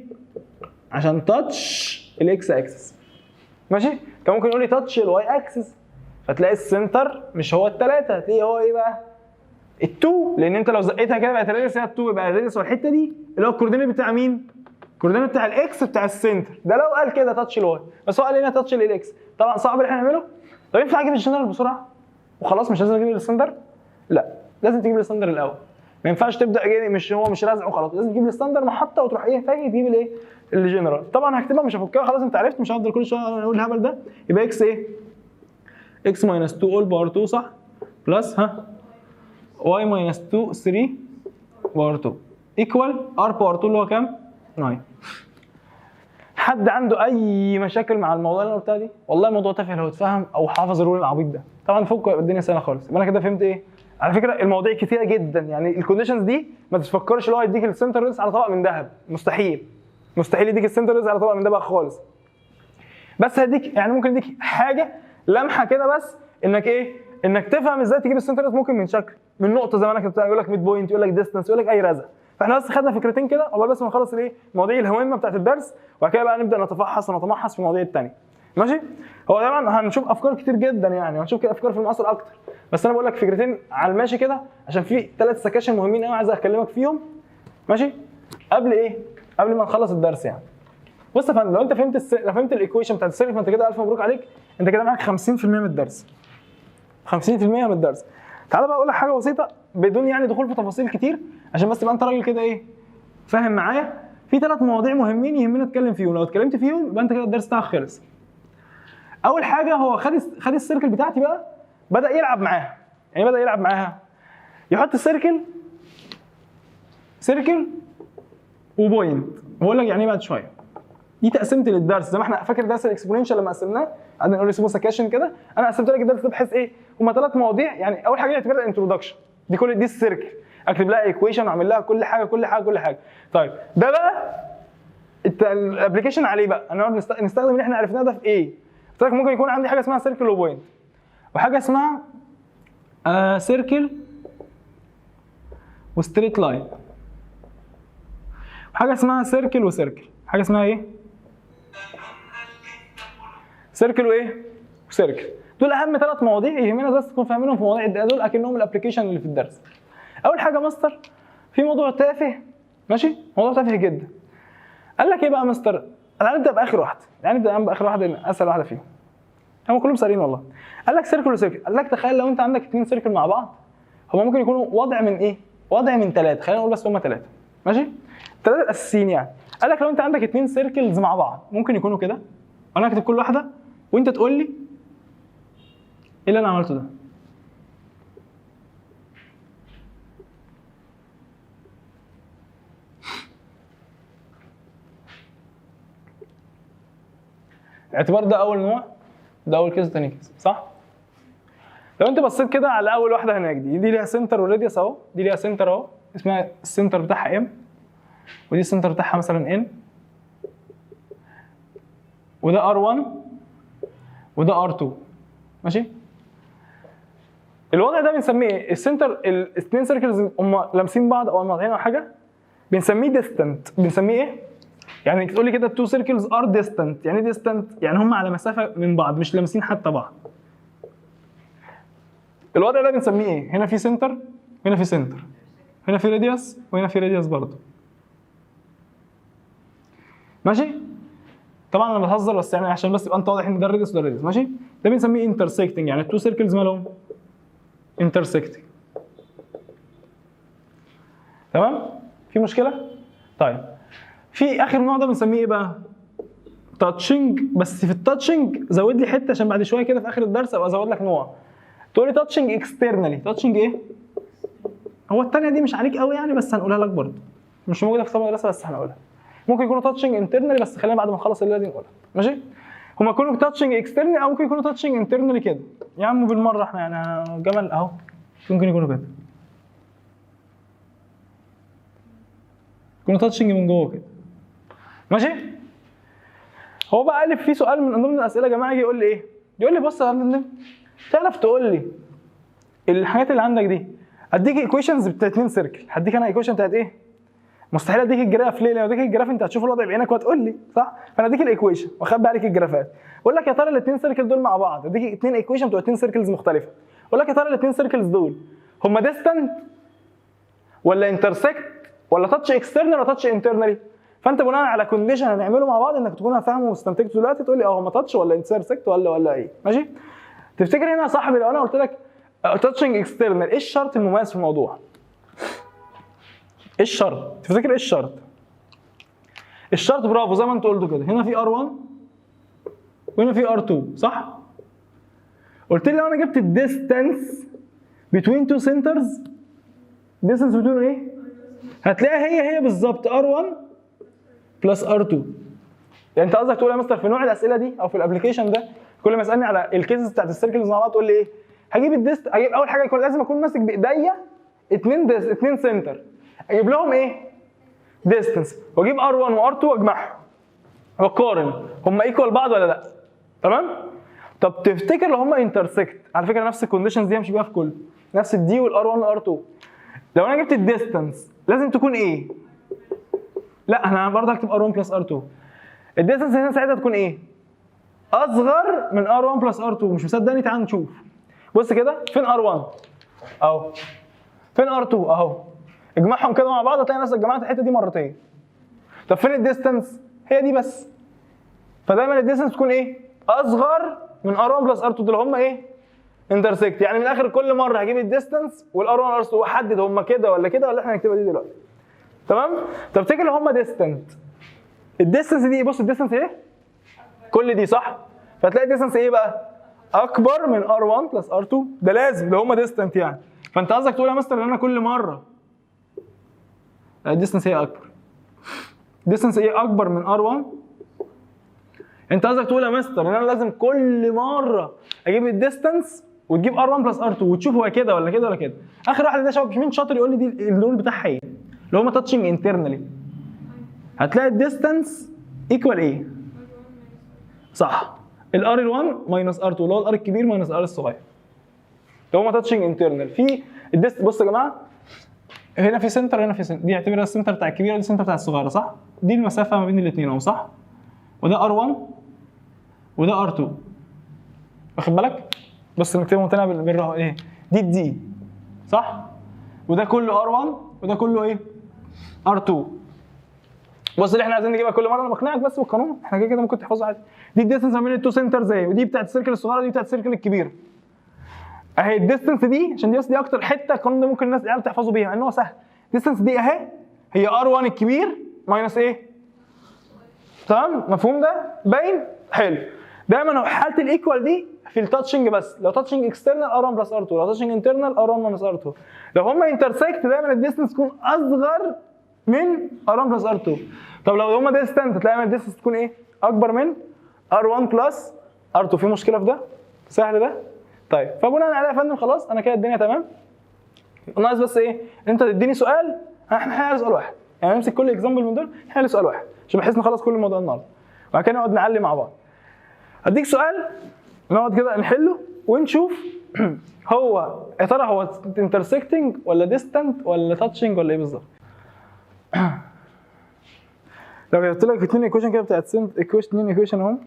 عشان تاتش الاكس اكسس، ماشي؟ كان ممكن يقول لي تاتش الواي اكسس، فتلاقي السنتر مش هو ال3، هتلاقيه هو ايه بقى؟ ال2، لان انت لو زقيتها كده بقت الراديوس هي ال2، يبقى الراديوس هو الحته دي اللي هو الكوردينيت بتاع مين؟ الكوردينيت بتاع الاكس بتاع السنتر ده. لو قال كده تاتش الواي، بس هو قال لنا تاتش الاكس، طبعا صعب اللي احنا نعمله. طب ينفع اجيب الجنرال بسرعه وخلاص؟ مش لازم اجيب الستاندر؟ لا، لازم تجيب الستاندر الاول. ما ينفعش تبدا مش رازع وخلاص، لازم تجيب الستاندر محطه وتروح ايه فاجي تجيب الايه؟ الجنرال. طبعا هكتبها مش هفكها، خلاص انت عرفت، مش هفضل كل شويه اقول الهبل ده. يبقى اكس ايه؟ اكس ماينس 2 اول باور 2 صح؟ بلس واي ماينس 2 3 باور 2 ايكوال ار باور 2 اللي هو كام؟ 9. حد عنده اي مشاكل مع الموضوع اللي انا قلتها دي؟ والله الموضوع تافه لو اتفهم او حافظ الرول العبيط ده. طبعا فوق الدنيا سهله خالص. يبقى انا كده فهمت ايه؟ على فكره المواضيع كتيره جدا، يعني الكونديشنز دي ما تفكرش اللي هو يديك السنتر ريز على طبق من ذهب، مستحيل يديك السنتر ريز على طبق من ذهب خالص. بس هديك يعني ممكن يديك حاجه لمحه كده بس، انك ايه؟ انك تفهم ازاي تجيب السنتر ريز. ممكن من شكل، من نقطه زي ما انا كنت يقول لك ميد بوينت، يقول لك ديستانس، يقول لك اي رزق. فاحنا بس خدنا فكرتين كده، والله بس ما نخلص الايه؟ المواضيع الهامه بتاعت الدرس، وبعد كده بقى نبدا نتفحص ونتمحص في المواضيع الثانيه. ماشي؟ هو طبعا هنشوف افكار كتير جدا يعني، هنشوف كده افكار في المعاصر اكتر، بس انا بقول لك فكرتين على الماشي كده عشان في 3 سكاشن مهمين قوي عايز اكلمك فيهم. ماشي؟ قبل ايه؟ قبل ما نخلص الدرس يعني. بص يا فندم، لو انت لو فهمت الايكويشن بتاعت السيركل فانت كده الف مبروك عليك، انت كده معاك 50% من الدرس. 50% من الدرس. تعالى بقى اقول لك حاجه بسيطه بدون يعني دخول في تفاصيل كتير، عشان بس تبقى انت راجل كده ايه؟ فاهم معايا؟ في 3 مواضيع مهمين يهمنا نتكلم فيهم، لو اتكلمت فيهم يبقى انت كده الدرس بتاعك خلص. اول حاجه هو خد السيركل بتاعتي بقى، بدا يلعب معاها. يعني بدا يلعب معاها، يحط سيركل وبوينت، وهقول لك يعني ايه بعد شويه. دي تقسمت للدرس زي ما احنا فاكر درس الاكسبوننشال لما قسمناه قعدنا نقول اسمه سكاشن كده، انا قسمت لك الدرس ده بحيث ايه؟ هما 3 مواضيع. يعني اول حاجه اعتبرها انتروداكشن، دي السيركل، اكتب لها ايكويشن واعمل لها كل حاجه. طيب ده بقى الابلكيشن عليه بقى، انا نستخدم اللي احنا عرفناه ده في ايه؟ قلت لك ممكن يكون عندي حاجه اسمها سيركل وبوينت، وحاجه اسمها سيركل وستريت لاين، وحاجه اسمها سيركل وسيركل. حاجه اسمها ايه؟ سيركل وايه؟ وسيركل. دول اهم 3 مواضيع يهمنا بس تكون فاهمينهم في مواضيع دول اكنهم الابلكيشن اللي في الدرس. اول حاجه مستر، في موضوع تافه، ماشي؟ موضوع تافه جدا. قال لك ايه بقى مستر؟ انا هنبدا باخر واحده، يعني نبدا باخر واحده لان اسهل واحده فيهم. هم كلهم سهلين والله. قال لك سيركل وسيركل. قال لك تخيل لو انت عندك 2 سيركل مع بعض، هم ممكن يكونوا وضع من ايه؟ وضع من 3، خلينا نقول بس هم 3. ماشي؟ 3 الاساسيين يعني. قال لك لو انت عندك 2 سيركلز مع بعض ممكن يكونوا كده، انا هكتب كل واحده وانت تقول لي ايه اللي انا عملته ده. الاعتبار ده اول نوع، ده اول كيس وثاني كيس، صح؟ لو انت بصيت كده على اول واحده هناك دي ليها سنتر وراديوس اهو، دي ليها سنتر اهو اسمها السنتر بتاعها ام، ودي السنتر بتاعها مثلا ان، وده ار1 وده ار2. ماشي؟ الوضع ده بنسميه ايه؟ السنتر الاثنين سيركلز هم لامسين بعض او مقاطعين او حاجه بنسميه ديستنت. بنسميه ايه؟ يعني تقول لي كده التو سيركلز ار ديستنت. يعني ايه ديستنت؟ يعني هم على مسافه من بعض مش لامسين حتى بعض. الوضع ده بنسميه ايه؟ هنا في سنتر، هنا في سنتر، هنا في راديوس، وهنا في راديوس برضه. ماشي؟ طبعا انا بهزر بس يعني عشان بس يبقى انت واضح ان ده الراديوس وده الراديوس. ماشي؟ ده بنسميه انترسكتنج، يعني التو سيركلز مالهم انترسكتنج. تمام؟ في مشكله؟ طيب في اخر نوع ده بنسميه ايه بقى؟ تاتشنج. بس في التاتشنج زود لي حته عشان بعد شويه كده في اخر الدرس ابقى ازود لك نوع. تقول لي تاتشنج اكسترنالي. تاتشنج ايه؟ هو الثانيه دي مش عليك قوي يعني بس هنقولها لك برضه. مش موجوده في كتاب المدرسه بس هنقولها. ممكن يكونوا تاتشنج انترنالي بس خلينا بعد ما نخلص الليله دي نقولها. ماشي؟ هما يكونوا تاتشنج اكسترنالي او ممكن يكونوا تاتشنج انترنالي كده. يا عم بالمره احنا يعني جمل اهو. ممكن يكونوا كده. يكونوا تاتشنج من جوه كده. ماشي؟ هو بقى قال في سؤال من ضمن الاسئله يا جماعه يجي يقول لي ايه؟ يقول لي بص يا فندم تعرف تقول لي الحاجات اللي عندك دي اديك ايكويشنز بتاعت 2 سيركل، هديك انا ايكويشن بتاعت ايه؟ مستحيل اديك الجراف. ليه؟ لو اديك الجراف انت هتشوف الوضع بعينك وهتقول لي صح؟ فانا اديك الايكويشن واخبي عليك الجرافات. اقول لك يا ترى الاثنين سيركل دول مع بعض، اديك 2 ايكويشن بتوع 2 سيركلز مختلفه. اقول لك يا ترى الاثنين سيركلز دول هم ديستنت ولا انترسكت ولا تاتش اكسترنال ولا تاتش انترنالي؟ فانت بناء على كونديشن هنعمله مع بعض انك تكون فاهمه واستنتجته دلوقتي تقول لي هم تاتش ولا انترسكت ولا ايه. ماشي؟ تفتكر هنا يا صاحبي لو انا قلت لك تاتشنج اكسترنال ايه الشرط المميز في الموضوع؟ ايه الشرط؟ تفتكر ايه الشرط؟ الشرط برافو زي ما انت قلته كده، هنا في ار1 وهنا في ار2 صح؟ قلت لي لو انا جبت الديستانس بين تو سنترز، ديستانس بين ايه؟ هتلاقيها هي بالظبط ار1 بلس ار2. يعني انت قصدك تقول يا مستر في نوع الاسئله دي او في الابلكيشن ده كل ما اسالني على الكيسز بتاعت السيركلز مع بعض تقول لي ايه؟ هجيب اول حاجه يكون لازم اكون ماسك بايديا اتنين سنتر، اجيب لهم ايه؟ ديستانس، واجيب ار1 وار2 واجمعهم واقارن هم ايكوال بعض ولا لا. تمام؟ طب تفتكر لو هم انترسكت، على فكره نفس الكونديشنز دي همشي بيها في كل نفس الدي والار1 والار2. لو انا جبت الديستانس لازم تكون ايه؟ لا انا برضه هكتب ار1 بلس ار2. الديستانس هنا ساعتها تكون ايه؟ اصغر من R1 بلس R2. مش مصدقني؟ تعال نشوف. بص كده، فين R1 اهو، فين R2 اهو، اجمعهم كده مع بعض هتلاقي نفسك جمعت الحته دي مرتين. طب فين الديستانس؟ هي دي بس. فدايما الديستانس تكون ايه؟ اصغر من R1 بلس R2 دول هم ايه؟ انترسكت. يعني من الاخر كل مره هجيب الديستانس والR1 والR2 واحدد هم كده ولا كده ولا احنا هنكتبها دي دلوقتي. تمام؟ طب تيجي لو هم ديستانت، الديستانس دي بص الديستانس ايه؟ كل دي صح؟ فتلاقي الديستانس ايه بقى؟ اكبر من R1 بلس R2. ده لازم لو هم ديستانت يعني. فانت قصدك تقول يا مستر ان انا كل مره الديستانس هي اكبر. الديستانس ايه اكبر من R1؟ انت قصدك تقول يا مستر ان انا لازم كل مره اجيب الديستانس وتجيب R1 بلس R2 وتشوف هو كده ولا كده ولا كده. اخر واحد ده شباب مين شاطر يقول لي دي اللون بتاعها ايه؟ اللي هم تاتشنج انترنالي. هتلاقي الديستانس ايكوال ايه؟ صح، الار ال1 ماينس ار2 اللي هو الار الكبير ماينس الار الصغير. ده هما تاتشنج انترنال. في بصوا يا جماعه، هنا في سنتر هنا في سنتر، دي اعتبرها السنتر بتاع الكبيره ودي السنتر بتاع الصغيره صح؟ دي المسافه ما بين الاثنين اهو صح؟ وده ار1 وده ار2. واخد بالك؟ بص نكتبهم تاني بالراحه ايه؟ دي الدي صح؟ وده كله ار1 وده كله ايه؟ ار2. بص اللي احنا عايزين نجيبها كل مره، انا بقنعك بس بالقانون، احنا كده كده ممكن تحفظه عادي. دي الديستنس ما بين التو سنترز اهي، ودي بتاعت السيركل الصغيره ودي بتاعت السيركل الكبيره. اهي الديستنس دي عشان دي اكتر حته القانون ده ممكن الناس العيال تحفظوا بيها مع ان هو سهل. الديستنس دي اهي هي ار1 الكبير ماينس ايه؟ تمام؟ مفهوم ده؟ باين؟ حلو. دايما حاله الايكوال دي في التاتشنج بس، لو تاتشنج اكسترنال ار1 بلس ار2، لو تاتشنج انترنال ار1 ماينس ار2. لو هما انترسكت دايما الديستنس تكون اصغر من R1 بلس R2. طب لو هما ديستنت تلاقي الديستنس تكون ايه؟ اكبر من R1 بلس R2. في مشكله في ده؟ سهل ده؟ طيب فبناء عليه يا فندم خلاص انا كده الدنيا تمام. ناقص بس ايه؟ انت تديني سؤال، احنا هنحل سؤال واحد، يعني نمسك كل اكزامبل من دول نحل سؤال واحد عشان بحيث نخلص كل الموضوع النهارده. وبعد كده نقعد نعلي مع بعض. هديك سؤال نقعد كده نحله ونشوف هو يا ترى هو انترسكتنج ولا ديستنت ولا تاتشنج ولا ايه بالظبط. لو جبت لك اتنين ايكويشن كده بتاعت سنت اتنين ايكويشن اهم،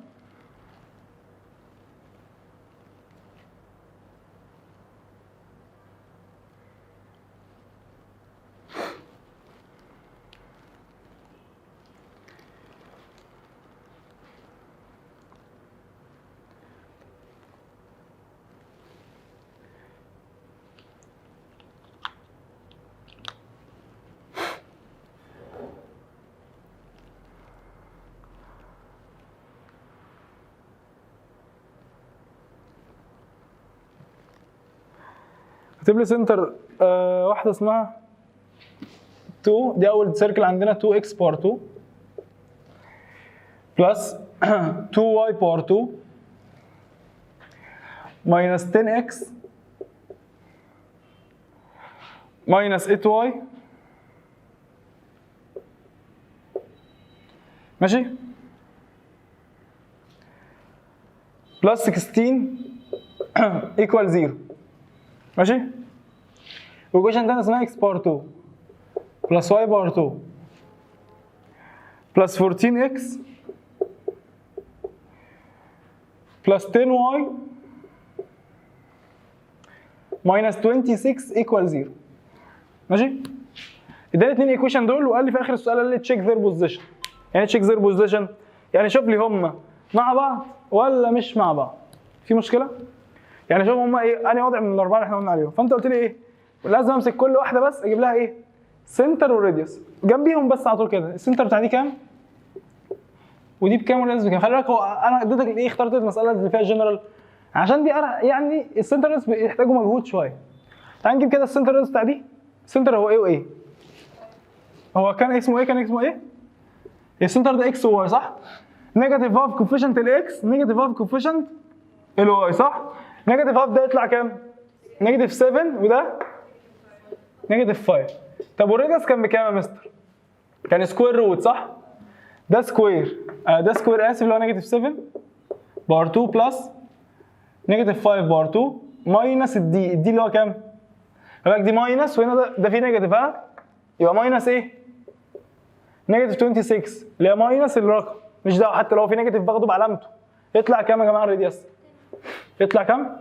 اكتب لي سنتر واحده اسمها 2، دي اول سيركل عندنا 2x باور 2 بلس 2y باور 2 ماينس 10x ماينس 8y ماشي بلس 16 ايكوال 0 ماشي. والايكويشن ده اسمها x باور 2 بلس y باور 2 بلس 14x بلس 10y ماينس 26 ايكوال 0 ماشي. اداني اتنين ايكويشن دول وقال لي في اخر السؤال قال لي تشيك ذير بوزيشن. يعني تشيك ذير بوزيشن يعني شوف لي هم مع بعض ولا مش مع بعض. في مشكله؟ يعني شوف هم ايه انهي وضع من الاربعه اللي احنا قلنا عليهم. فانت قلت لي ايه؟ لازم امسك كل واحده بس اجيب لها ايه؟ سنتر وراديوس جنبيهم بس على طول كده. السنتر بتاع دي كام؟ ودي بكام والراديوس بكام؟ خلي بالك هو انا اديتك ايه؟ اخترت المساله اللي فيها جنرال عشان دي انا يعني السنتر راديوس بيحتاجوا مجهود شويه. تعال نجيب كده السنتر راديوس بتاع دي. السنتر هو ايه وايه؟ هو كان اسمه ايه؟ كان اسمه ايه؟ السنتر ده اكس وواي صح؟ نيجاتيف هاف كوفيشنت الاكس نيجاتيف هاف كوفيشنت الواي صح؟ نيجاتيف هاف ده يطلع كام؟ نيجاتيف 7 وده نيجاتيف 5. طب والراديوس كان بكام يا مستر؟ كان سكوير روت صح؟ ده سكوير ده سكوير اسف اللي هو نيجاتيف 7 باور 2 بلس نيجاتيف 5 باور 2 ماينس الدي اللي هو كام؟ خلي بالك دي ماينس وهنا ده فيه نيجاتيف ها؟ يبقى ماينس ايه؟ نيجاتيف 26 اللي هي ماينس الرقم مش دعوه حتى لو في نيجاتيف باخده بعلامته يطلع كام يا جماعه الراديوس؟ يطلع كام؟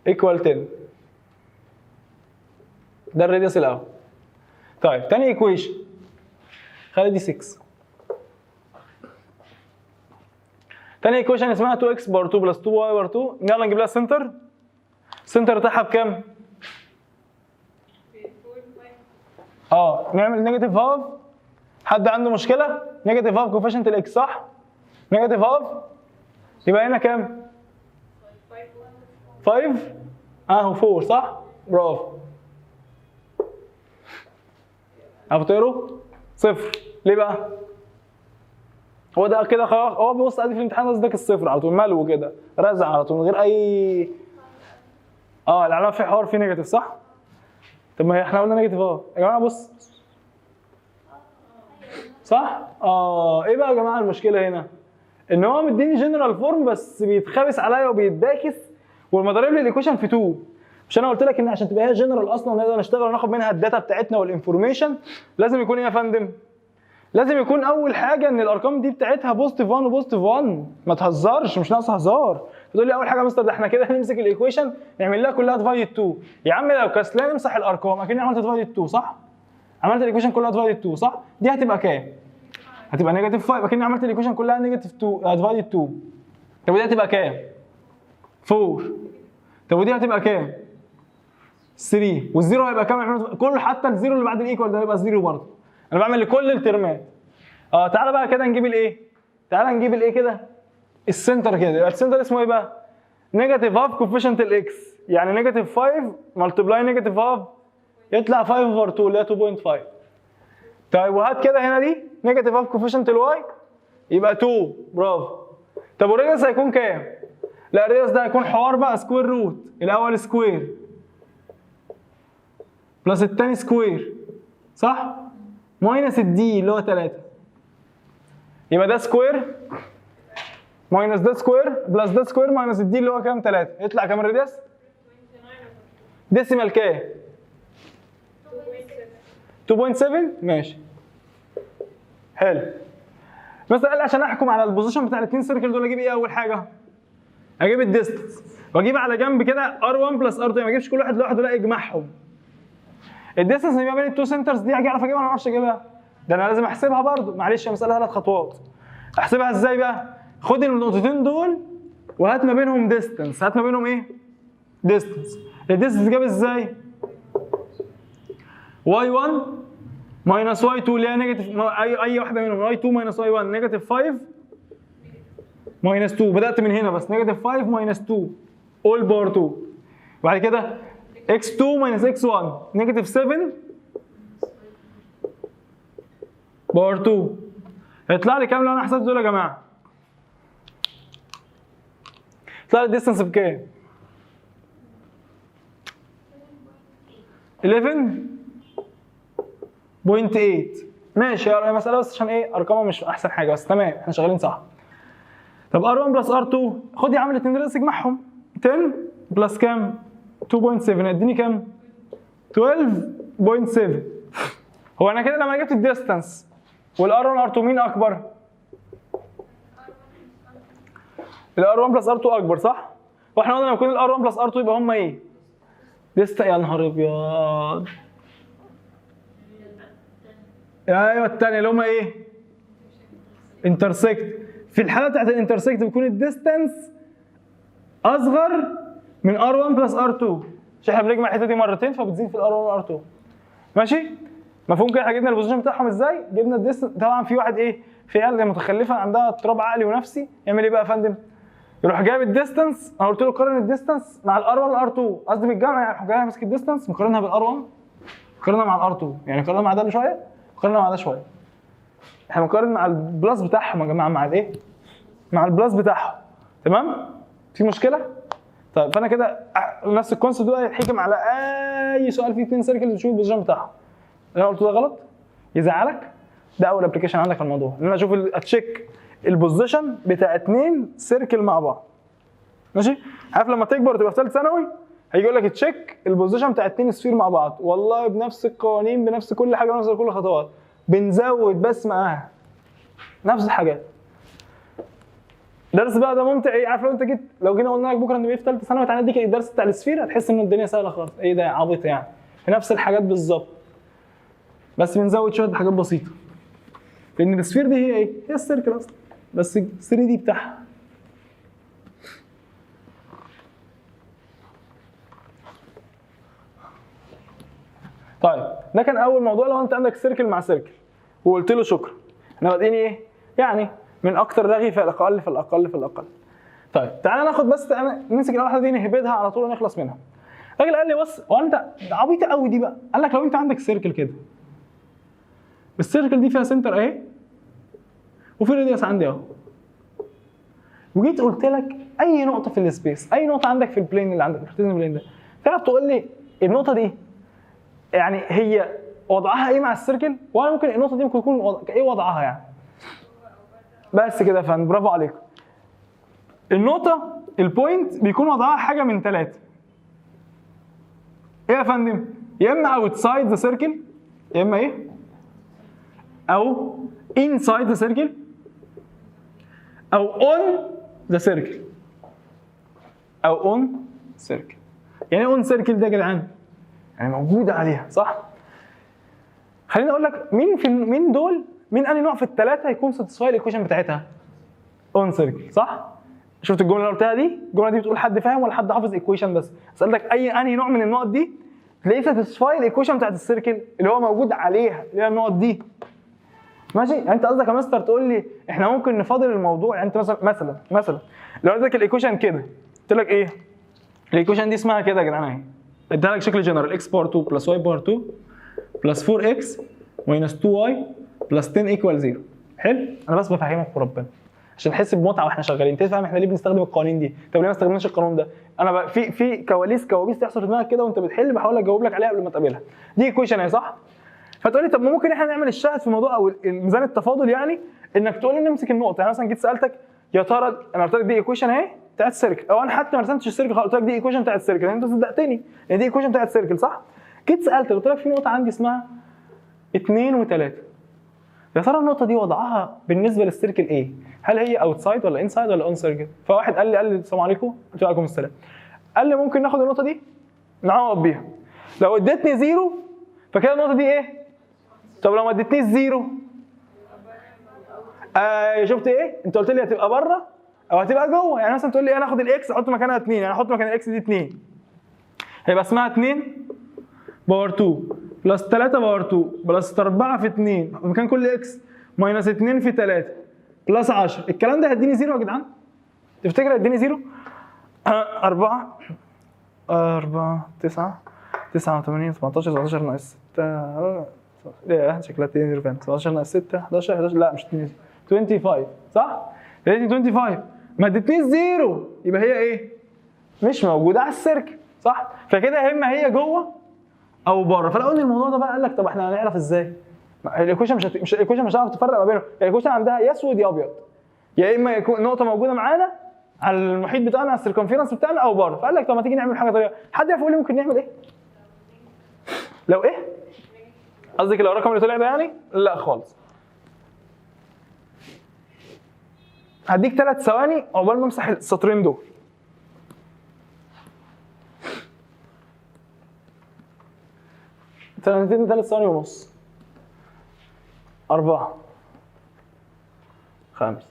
ايكوال 10. ده الراديوس الاول. طيب تاني ايكويشن خلي دي 6. تاني ايكويشن اسمها 2x بار 2 بلس 2y بار 2. يلا نجيب لها السنتر. السنتر بتاعها بكام؟ نعمل نيجاتيف هاف. حد عنده مشكله؟ نيجاتيف هاف كوفيشنت الاكس صح؟ نيجاتيف هاف يبقى هنا كام؟ 5 اهو 4 صح؟ برافو. افتكروا؟ صفر. ليه بقى؟ هو ده كده خلاص، هو بيبص عادي في الامتحان قصدك الصفر على طول، ملو كده رزع على طول من غير اي العلامه في حوار في نيجاتيف صح؟ طب ما احنا قلنا نيجاتيف يا جماعه بص صح؟ ايه بقى يا جماعه المشكله هنا؟ ان هو مديني جنرال فورم بس بيتخابس عليا وبيتباكس والمضارب لي الايكويشن في 2. مش انا قلت لك ان عشان تبقى هي جنرال اصلا ونقدر نشتغل وناخد منها الداتا بتاعتنا والانفورميشن لازم يكون ايه يا فندم؟ لازم يكون اول حاجه ان الارقام دي بتاعتها بوزيتيف 1 وبوزيتيف 1. ما تهزرش، مش ناقص هزار. تقول لي اول حاجه يا مستر ده احنا كده هنمسك الايكويشن نعمل لها كلها ديفايد 2. يا عم لو كسلان امسح الارقام اكني عملت ديفايد 2 صح؟ عملت الايكويشن كلها ديفايد 2 صح؟ دي هتبقى كام؟ هتبقى نيجاتيف 5 اكني عملت الايكويشن كلها نيجاتيف 2 ديفايد 2. طب ودي هتبقى كام؟ 4. طب ودي هتبقى كام؟ 3. والزيرو هيبقى كام؟ كل حتى الزيرو اللي بعد الايكوال ده هيبقى زيرو برضه. انا بعمل لكل الترمات. تعالى بقى كده نجيب الايه؟ تعالى نجيب الايه كده؟ السنتر كده. يبقى السنتر اسمه ايه بقى؟ نيجاتيف هاف كوفيشنت الاكس. يعني نيجاتيف 5 ملتبلاي نيجاتيف هاف يطلع 5 اوفر 2 اللي هي 2.5. طيب وهات كده هنا دي نيجاتيف هاف كوفيشنت الواي يبقى 2. برافو. طب والريديوس هيكون كام؟ لا الريديوس ده هيكون حوار بقى سكوير روت. الاول سكوير بلس الثاني سكوير صح؟ ماينس الدي اللي هو 3. يبقى ده سكوير ماينس ده سكوير بلس ده سكوير ماينس الدي اللي هو كام؟ 3. يطلع كام الريديوس؟ ديسيمال كام؟ 2.7. ماشي حلو. مثلا قال لي عشان احكم على البوزيشن بتاع الاثنين سيركل دول اجيب ايه اول حاجه؟ اجيب الديستنس واجيب على جنب كده R1 بلس R2. ما اجيبش كل واحد لوحده، لا اجمعهم. الديستنس اللي ما بين التو سنترز دي اجي اعرف اجيبها ولا ما اعرفش اجيبها؟ ده انا لازم احسبها برضه. معلش يا مساله 3 خطوات. احسبها ازاي بقى؟ خد النقطتين دول وهات ما بينهم ديستنس. هات ما بينهم ايه؟ ديستنس. الديستنس جاب ازاي؟ y1 ماينس y2 اللي هي نيجاتيف اي واحده منهم. y2 ماينس y1 نيجاتيف 5 ماينس 2. بدات من هنا بس نيجاتيف 5 ماينس 2 اول باور 2. وبعد كده x2 ماينس x1 نيجاتيف 7 باور 2. هيطلع لي كام لو انا حسبت دول يا جماعه؟ يطلع لي الديستنس بكام؟ 11.8. ماشي يا مساله بس عشان ايه ارقامها مش احسن حاجه بس تمام احنا شغالين صح. طب R1 بلس R2 خد يا عم الاثنين دول اجمعهم. 10 بلس كام؟ 2.7 هيديني كام؟ 12.7. هو انا كده لما جبت الديستانس والR1 R2 مين اكبر؟ الR1 بلس R2 اكبر صح؟ واحنا قلنا لما يكون الR1 بلس R2 يبقى هم ايه؟ يا نهار ابيض. ايوه الثانيه اللي هم ايه؟ انترسكت. في الحاله بتاعت الانترسكت بيكون الديستانس اصغر من R1 بلس R2 عشان احنا بنجمع الحته دي مرتين فبتزيد في الR1 و R2. ماشي؟ مفهوم كده؟ احنا جبنا البوزيشن بتاعهم ازاي؟ جبنا الديستانس. طبعا في واحد ايه؟ في عيال متخلفه عندها اضطراب عقلي ونفسي يعمل ايه بقى يا فندم؟ يروح جايب الديستانس. انا قلت له قارن الديستانس مع الار 1 والار 2 قصدي بالجمع. يعني جاي ماسك الديستانس مقارنها بالار 1 مقارنها مع الار 2 يعني مقارنها مع ده شويه مقارنها مع ده شويه. احنا بنقارن مع البلس بتاعهم يا جماعه مع الايه؟ مع البلس بتاعهم. تمام؟ في مشكله؟ طيب فانا كده نفس الكونسيبت ده هيتحكم على اي سؤال فيه 2 سيركل تشوف البوزيشن بتاعهم. اللي انا قلته ده غلط؟ يزعلك؟ ده اول ابلكيشن عندك في الموضوع ان انا اشوف اتشيك البوزيشن بتاع 2 سيركل مع بعض. ماشي؟ عارف لما تكبر تبقى في ثالث ثانوي هيجي يقول لك تشيك البوزيشن بتاع 2 سفير مع بعض. والله بنفس القوانين بنفس كل حاجه بنفس كل الخطوات بنزود بس معاها نفس الحاجات. درس بقى ده ممتع ايه؟ عارف لو جينا قلنا لك بكره ان في ثالثه ثانوي تعالى اديك الدرس بتاع السفير، هتحس ان الدنيا سهله خالص. ايه ده عبيط يعني، في نفس الحاجات بالظبط بس بنزود شويه حاجات بسيطه. لان السفير دي هي ايه؟ هي السيركل اصلا بس 3 دي بتاعها. طيب ده كان اول موضوع. لو انت عندك سيركل مع سيركل وقلت له شكرا، احنا بادئين ايه؟ يعني من اكتر رغي فالاقل فالاقل فالاقل. طيب تعالى ناخد بس نمسك الاول واحده دي نهبدها على طول ونخلص منها. الراجل قال لي بص، هو انت عبيطه قوي دي بقى. قال لك لو انت عندك سيركل كده، السيركل دي فيها سنتر اهي وفي راديوس عندي اهو، وجيت قلت لك اي نقطه في السبيس، اي نقطه عندك في البلين اللي عندك الكارتيزيان بلين ده، تعرف تقول لي النقطه دي يعني هي وضعها ايه مع السيركل؟ وانا ممكن النقطه دي ممكن يكون ايه وضعها يعني. بس كده يا فندم، برافو عليكم. النقطه البوينت بيكون وضعها حاجه من 3. ايه يا فندم؟ يا اما اوتسايد ذا سيركل، يا اما ايه؟ او انسايد ذا سيركل، او اون ذا سيركل، او اون سيركل. يعني اون سيركل ده يا جدعان يعني موجوده عليها صح؟ خليني اقول لك مين دول، مين انهي نوع في ال3 هيكون ساتسفاي الايكويشن بتاعتها؟ اون سيركل صح؟ شفت الجمله اللي قلتها دي؟ الجمله دي بتقول حد فاهم ولا حد حافظ ايكويشن بس؟ سالتك انهي نوع من النقط دي تلاقيه ساتسفاي الايكويشن بتاعت السيركل اللي هو موجود عليها، اللي هي النقط دي. ماشي؟ يعني انت قصدك يا مستر تقول لي احنا ممكن نفاضل الموضوع. يعني انت مثلا لو قلت لك الايكويشن كده، قلت لك ايه؟ الايكويشن دي اسمها كده يا جدعان اهي، اديها لك شكل جنرال اكس باور 2 بلس واي باور 2 بلس 4 اكس ماينس 2 واي بلس 10 ايكوال 0. حلو؟ انا بس بفهمك وربنا عشان نحس بمتعه واحنا شغالين، تفهم احنا ليه بنستخدم القوانين دي. طب ليه ما استخدمناش القانون ده؟ انا في كوابيس تحصل في دماغك كده وانت بتحل، بحاول اجاوب لك عليها قبل ما تقابلها. دي ايكويشن اهي صح؟ فتقول لي طب ممكن احنا نعمل الشاهد في الموضوع او ميزان التفاضل، يعني انك تقول لي نمسك النقطه. يعني مثلا جيت سالتك يا ترى، انا قلت لك دي ايكويشن اهي بتاعت السيركل، او انا حتى ما رسمتش السيركل خالص، قلت لك دي ايكويشن بتاعت السيركل، انت صدقتني ان دي ايكويشن بتاعت السيركل صح؟ جيت سالتك قلت لك في نقطه عندي اسمها 2 و3، يا ترى النقطه دي وضعها بالنسبه للسيركل ايه؟ هل هي اوتسايد ولا انسايد ولا اون سيركل؟ فواحد قال لي السلام عليكم، قلت له عليكم السلام. قال لي ممكن ناخد النقطه دي نعوض بيها، لو اديتني 0 فكده النقطه دي ايه؟ طب لو ما اديتنيش 0 شفت ايه؟ انت قلت لي هتبقى بره او هتبقى جوه. يعني مثلا تقول لي انا اخد الاكس احط مكانها 2، يعني احط مكان الاكس دي 2 هيبقى اسمها 2 باور 2 بلس 3 باور 2 بلس 4 في 2 مكان كل اكس ماينس 2 في 3 بلس 10. الكلام ده هيديني 0 يا جدعان؟ تفتكر هيديني 0؟ 4 9 89 18 17 ناقص 6 شكلها 2 0 17 ناقص 6 11 لا مش 25 صح؟ اديتني 25 ما اديتنيش 0 يبقى هي ايه؟ مش موجوده على السيركل صح؟ فكده يا اما هي جوه او بره. فلو قلنا الموضوع ده بقى قال لك طب احنا هنعرف ازاي؟ الايكويشن الايكويشن مش هتعرف تفرق ما بينهم، الايكويشن عندها يا اسود يا ابيض، يا اما يكون نقطه موجوده معانا على المحيط بتاعنا على السيركمفيرنس بتاعنا او بره. فقال لك طب ما تيجي نعمل حاجه طريقه. حد يعرف يقول لي ممكن نعمل ايه؟ لو ايه؟ قصدك لو الرقم اللي طلع ده يعني؟ لا خالص. هديك 3 ثواني عقبال ما امسح السطرين دول. ثانيتين 3 ثواني ونص 4 5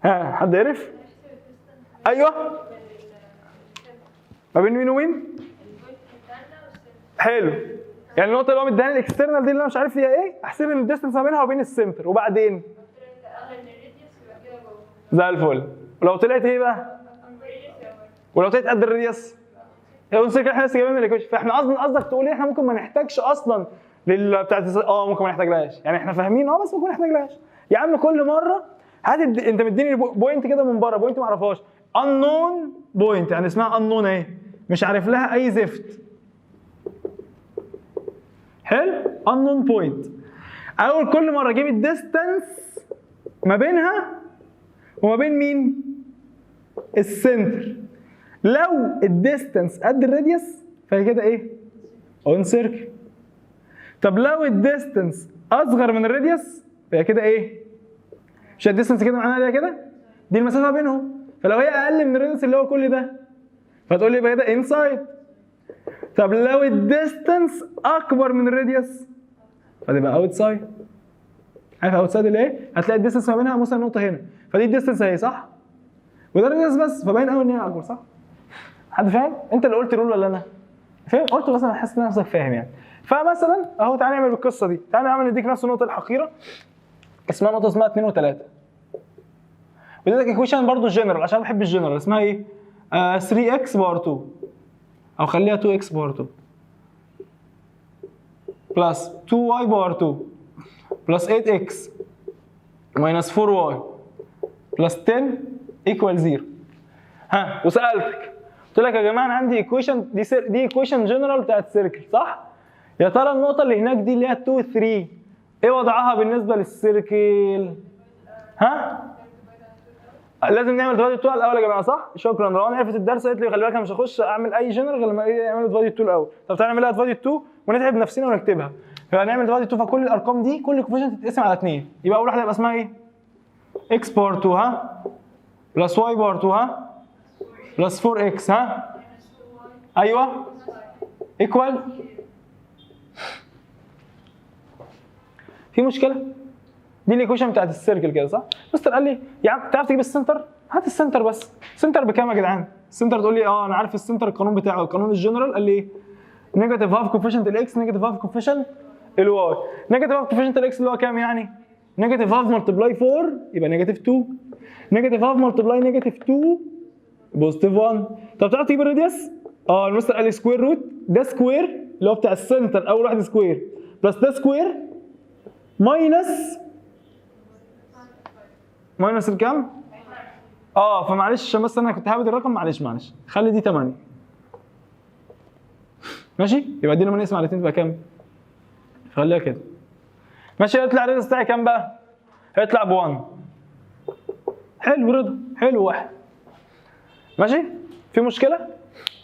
ها حد عرف؟ ايوه ما بين مين ومين؟ حلو. يعني النقطه اللي هو مديها الاكسترنال دي اللي انا مش عارف هي ايه، احسب ان الديستنس ما بينها وبين السنتر، وبعدين زي الفل. ولو طلعت ايه بقى؟ ولو طلعت قد الراديوس هي اون سيركل. احنا لسه جايبين من الايكويشن. فاحنا قصدك تقول ايه؟ احنا ممكن ما نحتاجش اصلا بتاعت ممكن ما نحتاجلهاش، يعني احنا فاهمين بس ممكن ما نحتاجلهاش. يا عم كل مره انت مديني بوينت كده من بره، بوينت ما اعرفهاش، unknown بوينت، يعني اسمها unknown اهي، مش عارف لها اي زفت. حلو؟ unknown بوينت. اول كل مره اجيب الديستانس ما بينها وما بين مين؟ السنتر. لو الديستانس قد الراديوس فهي كده ايه؟ اون سيركل. طب لو الديستانس اصغر من الراديوس فهي كده ايه؟ مش الديستنس كده معناها عليها كده؟ دي المسافه بينهم، فلو هي اقل من الراديوس اللي هو كل ده فتقول لي يبقى ده انسايد. طب لو الديستنس اكبر من الراديوس فتبقى اوتسايد. عارف اوتسايد اللي ايه؟ هتلاقي الديستنس ما بينها مثلا نقطه هنا، فدي الديستنس اهي صح؟ وده الراديوس بس، فباين قوي ان هي اكبر صح؟ حد فاهم؟ انت اللي قلت رول ولا انا؟ فاهم؟ قلت بس انا حاسس ان نفسك فاهم يعني. فمثلا اهو تعالى نعمل القصه دي، تعالى نعمل نديك نفس النقطه الحقيره اسمها نقطه اسمها 2 و3. بديتك ايكويشن برضه جنرال عشان بحب الجنرال اسمها ايه؟ 3x باور 2 او خليها 2x باور 2 بلس 2y باور 2 بلس 8x ماينس 4y بلس 10 ايكوال 0. ها وسالتك قلت لك يا جماعه انا عندي ايكويشن دي ايكويشن جنرال بتاعت سيركل صح؟ يا ترى النقطه اللي هناك دي اللي هي 2 3 ايه وضعها بالنسبه للسيركل؟ ها؟ لازم نعمل ديفايد 2 الاول يا جماعه صح؟ شكرا. لو انا عرفت الدرس قالت لي خلي بالك انا مش هخش اعمل اي جنرال غير لما اعمل ديفايد 2 الاول. طب تعالى نعملها ديفايد 2 ونتعب نفسنا ونكتبها. فهنعمل ديفايد 2 فكل الارقام دي كل كوفيشنت تتقسم على 2 يبقى اول واحده يبقى اسمها ايه؟ x باور 2 ها بلس y باور 2 ها بلس 4x ها ايوه ايكوال. في مشكله؟ دي الايكويشن بتاعت السيركل كده صح؟ مستر قال لي يا عم تعرف تجيب السنتر؟ هات السنتر بس. السنتر بكام يا جدعان؟ السنتر تقول لي انا عارف السنتر القانون بتاعه القانون الجنرال قال لي ايه؟ نيجاتيف هاف كوفيشنت الاكس نيجاتيف هاف كوفيشنت الواي. نيجاتيف هاف كوفيشنت الاكس اللي هو كام يعني؟ نيجاتيف هاف ملتبلاي 4 يبقى نيجاتيف 2. نيجاتيف هاف ملتبلاي نيجاتيف 2 بوزيتيف 1. طب تعرف تجيب الراديوس؟ المستر قال لي سكوير روت ده سكوير اللي هو بتاع السنتر اول واحد سكوير بلس ده سكوير ماينس الكام؟ فمعلش عشان بس انا كنت هابد الرقم معلش خلي دي 8 ماشي؟ يبقى دي لما نقسم على 2 تبقى كام؟ خليها كده ماشي. هيطلع الراديوس بتاعي كام بقى؟ هيطلع ب 1. حلو رضا حلو واحد ماشي؟ في مشكله؟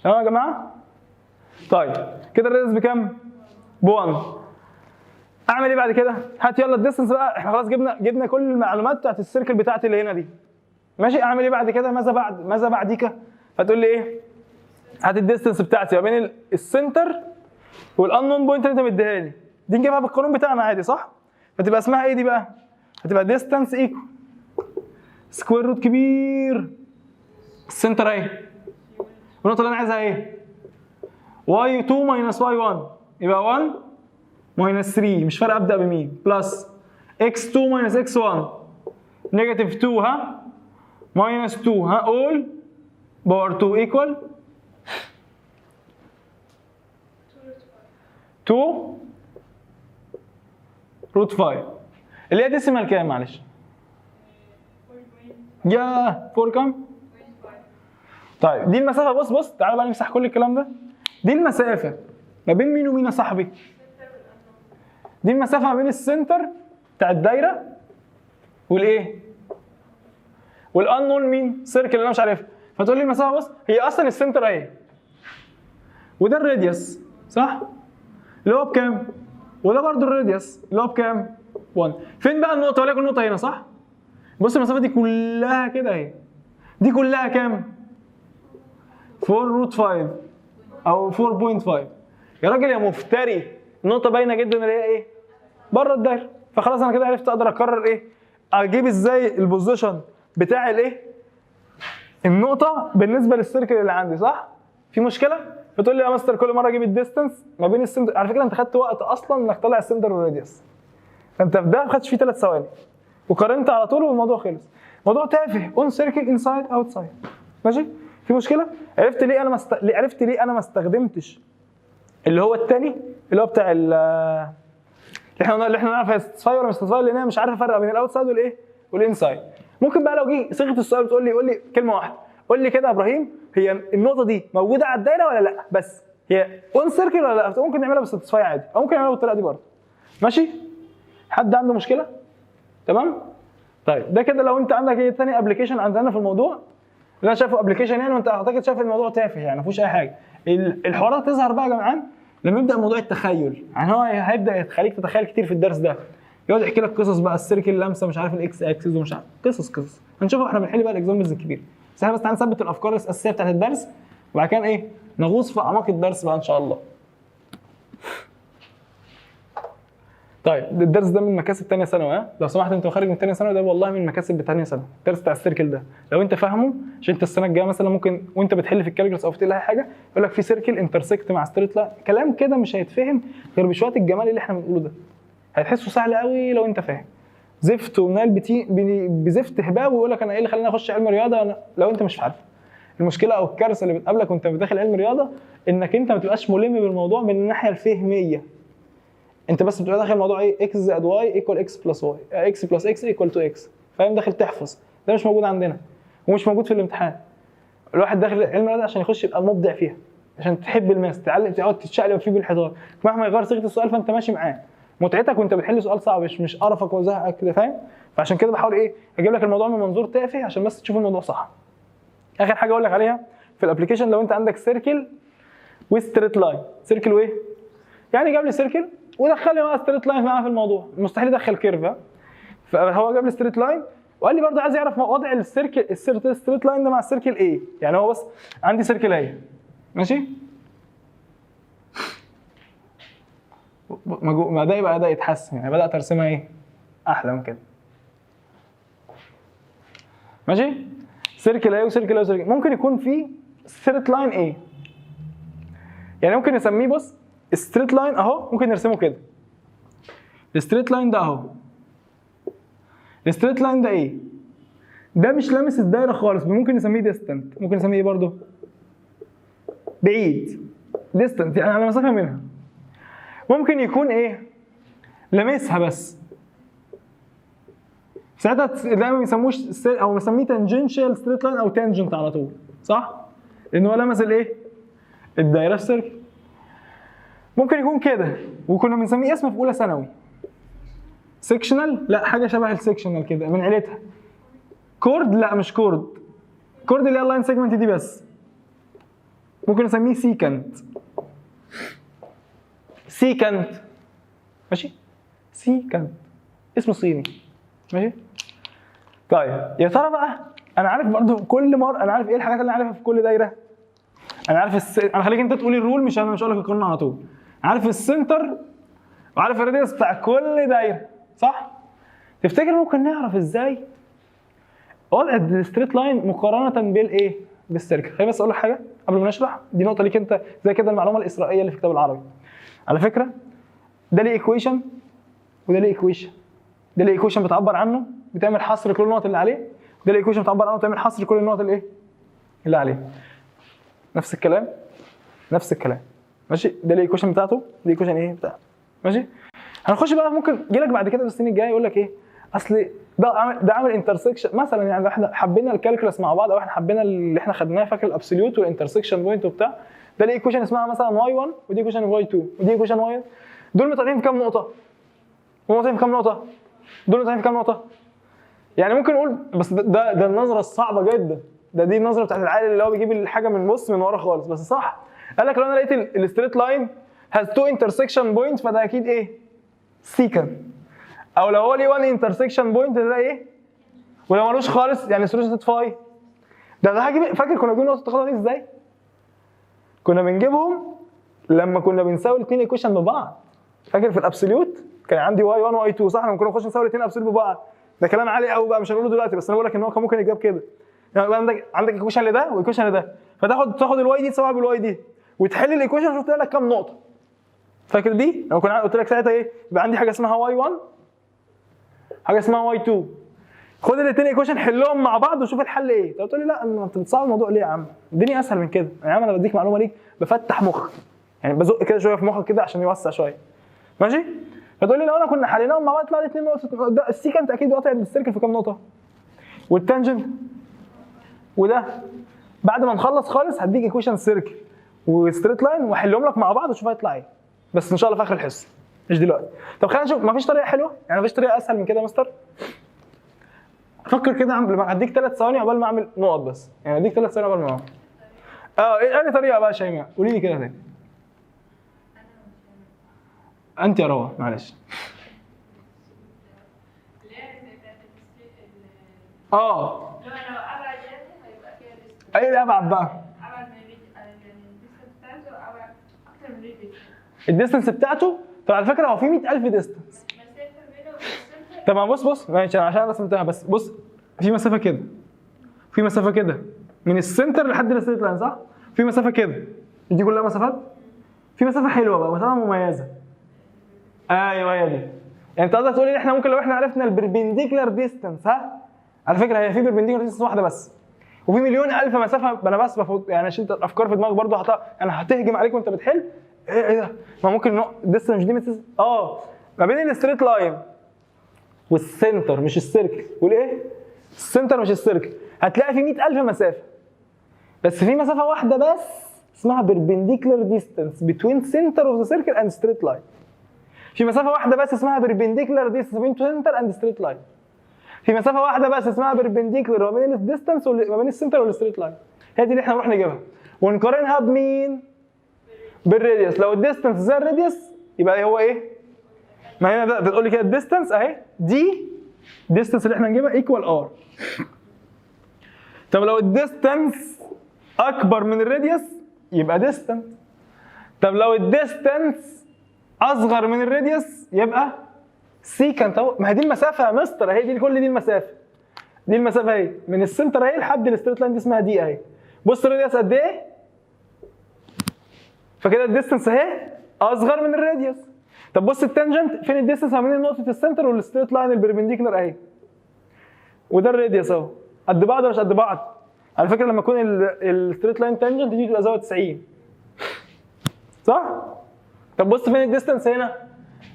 تمام يا جماعه؟ طيب كده الراديوس بكام؟ ب 1. اعمل ايه بعد كده؟ هات يلا الديستنس بقى، احنا خلاص جبنا كل المعلومات بتاعت السيركل بتاعتي اللي هنا دي. ماشي؟ اعمل ايه بعد كده؟ ماذا بعديك؟ هتقول لي ايه؟ هات الديستنس بتاعتي ما بين السنتر والانون بوينت اللي انت مديها لي. دي نجيبها بالقانون بتاعنا عادي صح؟ فتبقى اسمها ايه دي بقى؟ هتبقى ديستنس ايكو سكوير روت كبير السنتر اهي. والنقطه اللي انا عايزها ايه؟ y2 ماينس y1 يبقى 1 ماينس 3 مش فارق ابدا بمين بلس x2 ماينس x1 نيجاتيف 2 ها ماينس 2 ها اول باور 2 ايكوال 2 روت 5 اللي هي ديسيمال كام معلش؟ يا 4 كام؟ طيب دي المسافه بص تعالى بقى نمسح كل الكلام ده. دي المسافه ما بين مين ومين يا صاحبي؟ دي المسافه ما بين السنتر بتاع الدايره والايه؟ والانون مين؟ سيركل اللي انا مش عارفها. فتقول لي المسافه بص هي اصلا السنتر اهي وده الراديوس صح؟ اللي هو بكام؟ وده برضه الراديوس اللي هو بكام؟ 1. فين بقى النقطه؟ وليكن النقطه هنا صح؟ بص المسافه دي كلها كده اهي. دي كلها كام؟ 4 روت 5 او 4.5. يا راجل يا مفتري النقطه باينه جدا اللي هي ايه؟ بره الدايره. فخلاص انا كده عرفت اقدر اقرر ايه؟ اجيب ازاي البوزيشن بتاع الايه؟ النقطه بالنسبه للسيركل اللي عندي صح؟ في مشكله؟ بتقول لي يا مستر كل مره اجيب الديستنس ما بين السنتر. على فكره انت خدت وقت اصلا انك تطلع السنتر والراديوس. انت في ده ما خدتش فيه 3 ثواني وقارنت على طول والموضوع خلص. موضوع تافه اون سيركل انسايد اوتسايد ماشي؟ في مشكله؟ عرفت ليه انا ما استخدمتش اللي هو الثاني اللي هو بتاع اللي احنا نعرف هي ستاتسفاي ولا مش ستاتسفاي لان انا مش عارف افرق بين الاوتسايد والايه؟ والانسايد. ممكن بقى لو جه صيغه السؤال بتقول لي كلمه واحده قول لي كده يا ابراهيم هي النقطه دي موجوده على الدايره ولا لا؟ بس هي اون سيركل ولا لا؟ ممكن نعملها بالستاتسفاي عادي او ممكن نعملها بالطريقه دي برضه ماشي؟ حد عنده مشكله؟ تمام؟ طيب ده كده لو انت عندك ايه ثاني ابلكيشن عندنا في الموضوع اللي انا شايفه ابلكيشن يعني وانت اعتقد شايف الموضوع تافه يعني ما فيهوش اي حاجه. الحوارات تظهر بقى يا جماعه لما يبدا موضوع التخيل. يعني هو هيبدا يخليك تتخيل كتير في الدرس ده. يقعد يحكي لك قصص بقى السيركل لامسه مش عارف الاكس اكسس ومش عارف قصص هنشوفها احنا بنحل بقى الاكزامبلز الكبيره. بس احنا بس تعالى نثبت الافكار الاساسيه بتاعت الدرس وبعد كده ايه نغوص في اعماق الدرس بقى ان شاء الله. طيب الدرس ده من مكاسب ثانيه ثانوي، لو سمحت انت خارج من ثانيه ثانوي ده والله من مكاسب ثانيه ثانوي. الدرس بتاع السيركل ده لو انت فاهمه عشان انت السنه الجايه مثلا ممكن وانت بتحل في الكالكولس او في اي حاجه يقول لك في سيركل انترسكت مع ستريت لاين، كلام كده مش هيتفهم غير بشويه الجمال اللي احنا بنقوله ده. هتحسه سهل قوي لو انت فاهم. زفت ومنال بزفت هباب ويقول لك انا ايه اللي خلاني اخش علم رياضه لو انت مش عارف. المشكله او الكارثه اللي بتقابلك وانت داخل علم رياضه انك انت ما تبقاش ملم بالموضوع من الناحيه الفهميه. انت بس بتبقى داخل الموضوع ايه اكس زائد واي ايكوال اكس بلس واي، اكس بلس اكس ايكوال تو اكس، فاهم؟ داخل تحفظ. ده مش موجود عندنا ومش موجود في الامتحان. الواحد داخل علم رياضه عشان يخش يبقى مبدع فيها، عشان تحب الماس، تعلم تقعد تتشقلب فيه بالحضار، مهما يغير صيغه السؤال فانت ماشي معاه. متعتك وانت بتحل سؤال صعب مش قرفك وزهقك كده، فاهم؟ فعشان كده بحاول ايه اجيب لك الموضوع من منظور تافه عشان بس تشوف الموضوع صح. اخر حاجه اقول لك عليها في الابلكيشن، لو انت عندك سيركل وستريت لاين، سيركل وايه؟ يعني جاب لي سيركل ودخل لي بقى ستريت لاين معاه في الموضوع، مستحيل يدخل كيرف. فهو جاب لي ستريت لاين وقال لي برضه عايز يعرف وضع الستريت لاين ده مع السيركل ايه؟ يعني هو بس عندي سيركل اهي ماشي؟ ما ده يبقى ده يتحسن، يعني بدات ارسمها ايه؟ احلى من كده. ماشي؟ سيركل اهي وسيركل اهي وسيركل، ممكن يكون في ستريت لاين ايه؟ يعني ممكن نسميه بص ستريت لاين اهو، ممكن نرسمه كده. الستريت لاين ده اهو. الستريت لاين ده ايه؟ ده مش لامس الدايره خالص، ممكن نسميه ديستنت، ممكن نسميه ايه برضه؟ بعيد. ديستنت يعني على مسافه منها. ممكن يكون ايه؟ لامسها بس. ساعتها ده ما بيسموش او بنسميه تانجنشال ستريت لاين او تانجنت على طول، صح؟ لان هو لمس الايه؟ الدايره السيركل. ممكن يكون كده وكنا بنسميه اسم في اولى ثانوي. سيكشنال، لا حاجه شبه السيكشنال كده من عيلتها. كورد، لا مش كورد. كورد اللي هي اللاين سيجمنت دي بس. ممكن نسميه سيكنت. سيكنت ماشي؟ سيكنت اسمه صيني ماشي؟ طيب يا ترى بقى انا عارف برضو كل مره انا عارف ايه الحاجات اللي انا عارفها في كل دايره. انا عارف انا خليك انت تقولي الرول مش هقول لك القانون على طول. عارف السنتر وعارف الراديوس بتاع كل دايره صح؟ تفتكر ممكن نعرف ازاي وضع الستريت لاين مقارنه بالايه؟ بالسيركل. خليني بس اقول لك حاجه قبل ما نشرح، دي نقطه ليك انت زي كده المعلومه الاسرائيليه اللي في الكتاب العربي. على فكره ده ليه ايكويشن وده ليه ايكويشن. ده ليه ايكويشن بتعبر عنه بتعمل حصر كل النقط اللي عليه، ده ليه ايكويشن بتعبر عنه بتعمل حصر كل النقط اللي ايه؟ اللي عليه. نفس الكلام نفس الكلام ماشي؟ ده ليه ايكويشن بتاعته، دي ايكويشن ايه بتاعته ماشي؟ هنخش بقى ممكن يجي لك بعد كده في السنين الجايه يقول لك ايه؟ اصل ده عامل انترسكشن مثلا، يعني احنا حبينا الكالكولس مع بعض او احنا حبينا اللي احنا خدناه فاكر الابسوليوت والانترسكشن بوينت وبتاع، ده ليه ايكويشن اسمها مثلا واي 1 ودي ايكويشن واي 2 ودي ايكويشن واي، دول متقاطعين في كام نقطه؟ متقاطعين في كام نقطه؟ دول متقاطعين في كام نقطه؟ يعني ممكن نقول بس ده النظره الصعبه جدا، دي النظره بتاعت العالم اللي هو بيجيب الحاجه من بص من ورا خالص، بس صح. قال لك لو انا لقيت الستريت لاين هاز تو انترسكشن بوينت فده اكيد ايه؟ سيكن. او لو هو ليه 1 انترسكشن بوينت ده ايه؟ ولو مالوش خالص يعني سوليوشن فاي. ده هجيب فاكر كنا بنجيب نقطه التقاطع دي ازاي؟ كنا بنجيبهم لما كنا بنساوي الاثنين ايكويشن ببعض. فاكر في الابسوليوت كان عندي واي 1 واي 2 صح؟ لما كنا نخش نساوي الاثنين ابسوليوت ببعض. ده كلام عالي قوي بقى مش هنقوله دلوقتي، بس انا بقول لك ان هو كان ممكن يتجاب كده. يعني عندك ايكويشن لده وايكويشن لده، فتاخد الواي دي تساويها بالواي دي وتحل الايكويشن وشفت لك كام نقطه. فاكر دي؟ لما كنا قلت لك ساعتها ايه؟ يبقى عندي حاجه اسمها واي 1 حاجه اسمها واي 2، خد الاثنين ايكويشن حلهم مع بعض وشوف الحل ايه. تقول لي لا انت بتصعب الموضوع ليه يا عم؟ الدنيا اسهل من كده. يا عم انا بديك معلومه ليك بفتح مخك، يعني بزق كده شويه في مخك كده عشان يوسع شويه ماشي؟ فتقول لي لو انا كنا حليناهم مع بعض يطلع لي 2 نقط. ده السيكنت اكيد قاطع السيركل في كام نقطه؟ والتانجنت وده بعد ما نخلص خالص هديك ايكويشن سيركل وستريت لاين واحلهم لك مع بعض وشوف هيطلع ايه، بس ان شاء الله في اخر الحصه مش دلوقتي. طب خلينا نشوف، مفيش طريقه حلوه؟ يعني مفيش طريقه اسهل من كده يا مستر؟ فكر كده هديك 3 ثواني قبل ما اعمل نقط بس، يعني هديك 3 ثواني قبل ما اعمل. ايه انهي طريقه بقى يا شيماء؟ قولي لي كده تاني. انت يا روى معلش. اه لو ابعد يعني هيبقى كده distance. ايه الابعد بقى؟ ابعد من يعني الديستنس بتاعته ابعد اكتر من ريديوس. الديستنس بتاعته. طب على فكره هو في 100,000 ديستنس. مسافه بينه وبين السنتر. طب ما بص ماشي عشان انا رسمتها بس بص، في مسافه كده، في مسافه كده من السنتر لحد الستريت لاين صح؟ في مسافه كده، دي كلها مسافات. في مسافه حلوه بقى، مسافه مميزه. ايوه هي دي. يعني انت قصدك تقول ان احنا ممكن لو احنا عرفنا البربنديكولار ديستنس، ها؟ على فكره هي في بربنديكولار ديستنس واحده بس، وفي مليون الف مسافه. انا بس بفوت يعني عشان انت الافكار في دماغك برضه انا هتهجم عليك وانت بتحل. ايه ده؟ ما ممكن الديستنس دي ما بين الستريت لاين والسنتر مش السيركل، والايه؟ السنتر مش السيركل، هتلاقي في 100,000 مسافه. بس في مسافه واحده بس اسمها perpendicular distance between center of the circle and straight line. في مسافه واحده بس اسمها perpendicular distance between center and straight line. في مسافه واحده بس اسمها perpendicular ما بين الديستانس وما بين السنتر والستريت لاين. هي دي اللي احنا نروح نجيبها ونقارنها بمين؟ بالراديوس. لو الديستانس زي الراديوس يبقى هو ايه؟ ما هنا ده بتقول لي كده الديستانس اهي، دي الديستانس اللي احنا نجيبها ايكوال ار. طب لو الديستانس اكبر من الراديوس يبقى ديستانس. طب لو الديستانس اصغر من الراديوس يبقى سيكنت اهو. ما هي دي المسافه يا مستر اهي، دي كل دي المسافه. دي المسافه اهي من السنتر اهي لحد الستريت لاين، دي اسمها دي اهي. بص الراديوس قد ايه؟ فكده الديستانس اهي اصغر من الراديوس. طب بص التانجنت، فين الديستانس ما بين نقطه السنتر والستريت لاين البربنديكولار اهي. وده الراديوس اهو. قد بعض ولا مش قد بعض؟ على فكره لما يكون الستريت لاين تانجنت دي تبقى زاويه 90 صح؟ طب بص فين الديستانس هنا؟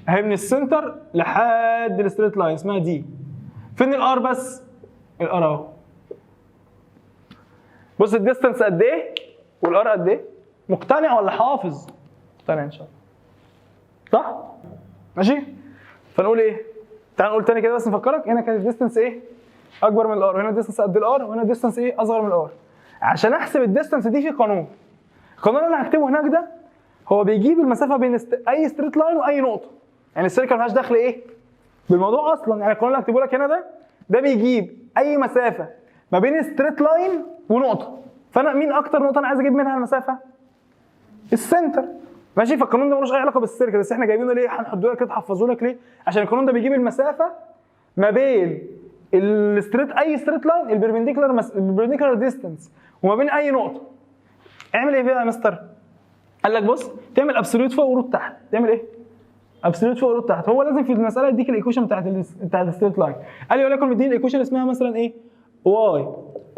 اهي من السنتر لحد الستريت لاين اسمها دي. فين الار بس؟ الار اهو. بص الديستانس قد ايه؟ والار قد ايه؟ مقتنع ولا حافظ؟ مقتنع ان شاء الله. صح؟ ماشي؟ فنقول ايه؟ تعال نقول تاني كده بس نفكرك. هنا كانت الديستانس ايه؟ اكبر من الار، وهنا الديستانس قد الار، وهنا الديستانس ايه؟ اصغر من الار. عشان احسب الديستانس دي في قانون. القانون اللي انا هكتبه هناك ده هو بيجيب المسافه بين اي ستريت لاين واي نقطه. يعني السيركل مالهاش دخل ايه؟ بالموضوع اصلا. يعني القانون اللي هكتبه لك هنا ده بيجيب اي مسافه ما بين ستريت لاين ونقطه. فانا مين اكتر نقطه انا عايز اجيب منها المسافه؟ السنتر. ماشي؟ فالقانون ده ملوش اي علاقه بالسيركل، بس احنا جايبينه ليه؟ هنحطه لك كده تحفظه لك ليه؟ عشان القانون ده بيجيب المسافه ما بين اي ستريت لاين البربنديكولار ديستانس وما بين اي نقطه. اعمل ايه بقى يا مستر؟ قال لك بص تعمل ابسوليوت فوق وروت تحت. تعمل ايه؟ ابسوليوت فوق وروت تحت. هو لازم في المساله يديك الايكويشن بتاعت الستريت لاين. قال لي وليكن مديني الايكويشن اسمها مثلا ايه؟ y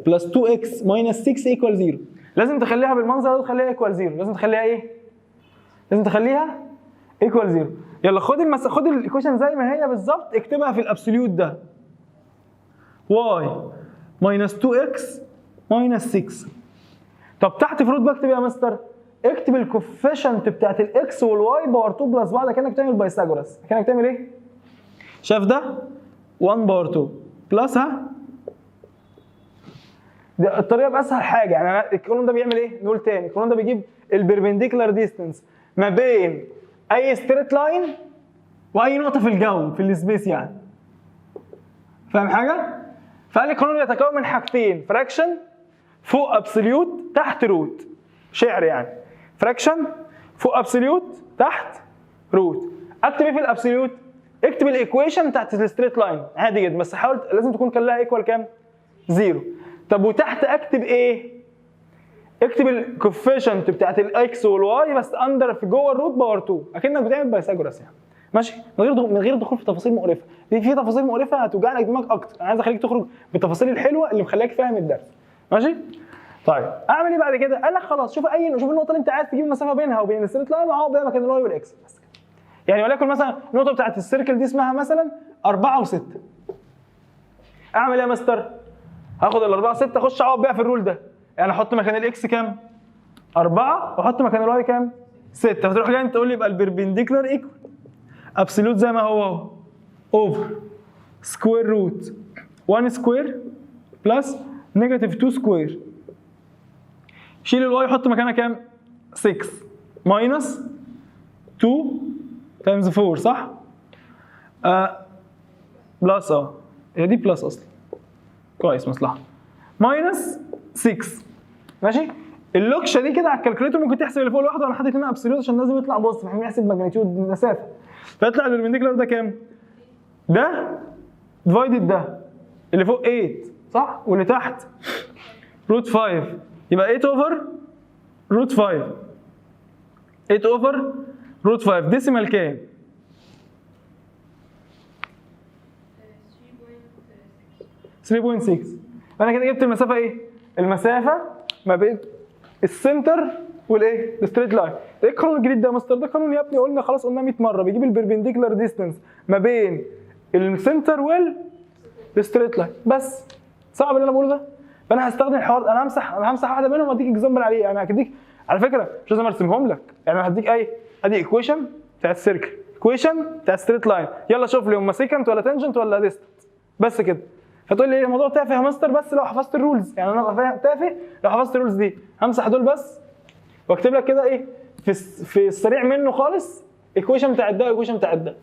بلس 2x minus 6 ايكوال 0. لازم تخليها بالمنظر ده وتخليها ايكوال 0. لازم تخليها ايه؟ لازم تخليها ايكوال 0. يلا خد الايكويشن زي ما هي بالظبط، اكتبها في الابسوليوت ده. y minus 2x minus 6. طب تحت في روت بقى اكتب ايه يا مستر؟ اكتب الكوفيشنت بتاعت الاكس والواي باور 2 بلس بعض كانك بتعمل بايثاغورس. كانك بتعمل ايه؟ شايف ده؟ 1 باور 2 بلس ده الطريقه باسهل حاجه. يعني انا القانون ده بيعمل ايه؟ نقول تاني، القانون ده بيجيب البربنديكولار ديستانس ما بين اي ستريت لاين واي نقطه في الجو في السبيس يعني. فاهم حاجه؟ فقال لي القانون يتكون من حاجتين، فراكشن فوق ابسوليوت تحت روت. شعر يعني. فراكشن فوق ابسوليوت تحت روت. اكتب ايه في الابسوليوت؟ اكتب الايكويشن بتاعت الستريت لاين عادي جدا، بس حاول لازم تكون كان لها ايكوال كام؟ 0. طب وتحت اكتب ايه؟ اكتب الكوفيشنت بتاعت الاكس والواي بس اندر في جوه الروت باور 2 اكنك بتعمل بايثاغورس يعني. ماشي؟ من غير دخول في تفاصيل مقرفه. دي في تفاصيل مقرفه هتوجع لك دماغك اكتر. انا عايز اخليك تخرج بالتفاصيل الحلوه اللي مخليك فاهم الدرس. ماشي؟ طيب اعمل ايه بعد كده؟ قال لك خلاص شوف النقطه اللي انت عايز تجيب المسافه بينها وبين الستريت لاين وعوض بيها مكان الواي والاكس بس كده. يعني وليكن مثلا النقطه بتاعت السيركل دي اسمها مثلا 4 و6. اعمل ايه يا مستر؟ هاخد ال4 و6 اخش اعوض بيها في الرول ده. يعني احط مكان الاكس كام؟ 4 واحط مكان الواي كام؟ 6. فتروح جاي انت تقول لي يبقى البربنديكولار ايكوال ابسولوت زي ما هو اوفر سكوير روت 1 سكوير بلس نيجاتيف 2 سكوير. شيل الواي حط مكانها كام؟ 6 ماينس 2 تايمز 4 صح؟ بلس هي دي بلس اصلا كويس مصلحه ماينس 6 ماشي. اللوكشه دي كده على الكالكوليتر ممكن تحسب اللي فوق لوحده، انا حاطط هنا ابسوليوت عشان لازم يطلع بوزيتيف، احنا بنحسب ماجنتيود المسافه. فيطلع البربنديكولار ده كام؟ ده ديفايدد ده اللي فوق 8 صح؟ واللي تحت روت 5، يبقى 8 اوفر روت 5. 8 اوفر روت 5 ديسيمال كام؟ 3.6. فانا كده جبت المسافه ايه؟ المسافه ما بين السنتر والايه؟ الستريت لاين. ايه القانون الجديد ده يا مستر؟ ده قانون يا ابني قلنا خلاص، قلنا 100 مره، بيجيب البربنديكولار ديستانس ما بين السنتر والستريت لاين. بس صعب اللي انا بقوله ده؟ فانا هستخدم الحوار، انا همسح واحده منهم واديك اكزامبل عليه. انا هديك على فكره مش لازم ارسمهم لك، يعني انا هديك ادي ايكويشن بتاعت السيركل، ايكويشن بتاعت ستريت لاين، يلا شوف لي هم سيكنت ولا تانجنت ولا ديستنت، بس كده. فتقول لي الموضوع تافه يا مستر بس لو حفظت الرولز، يعني انا ابقى فاهم تافه لو حفظت الرولز دي. همسح دول بس واكتب لك كده ايه في السريع منه خالص ايكويشن بتاع ده وايكويشن بتاع ده.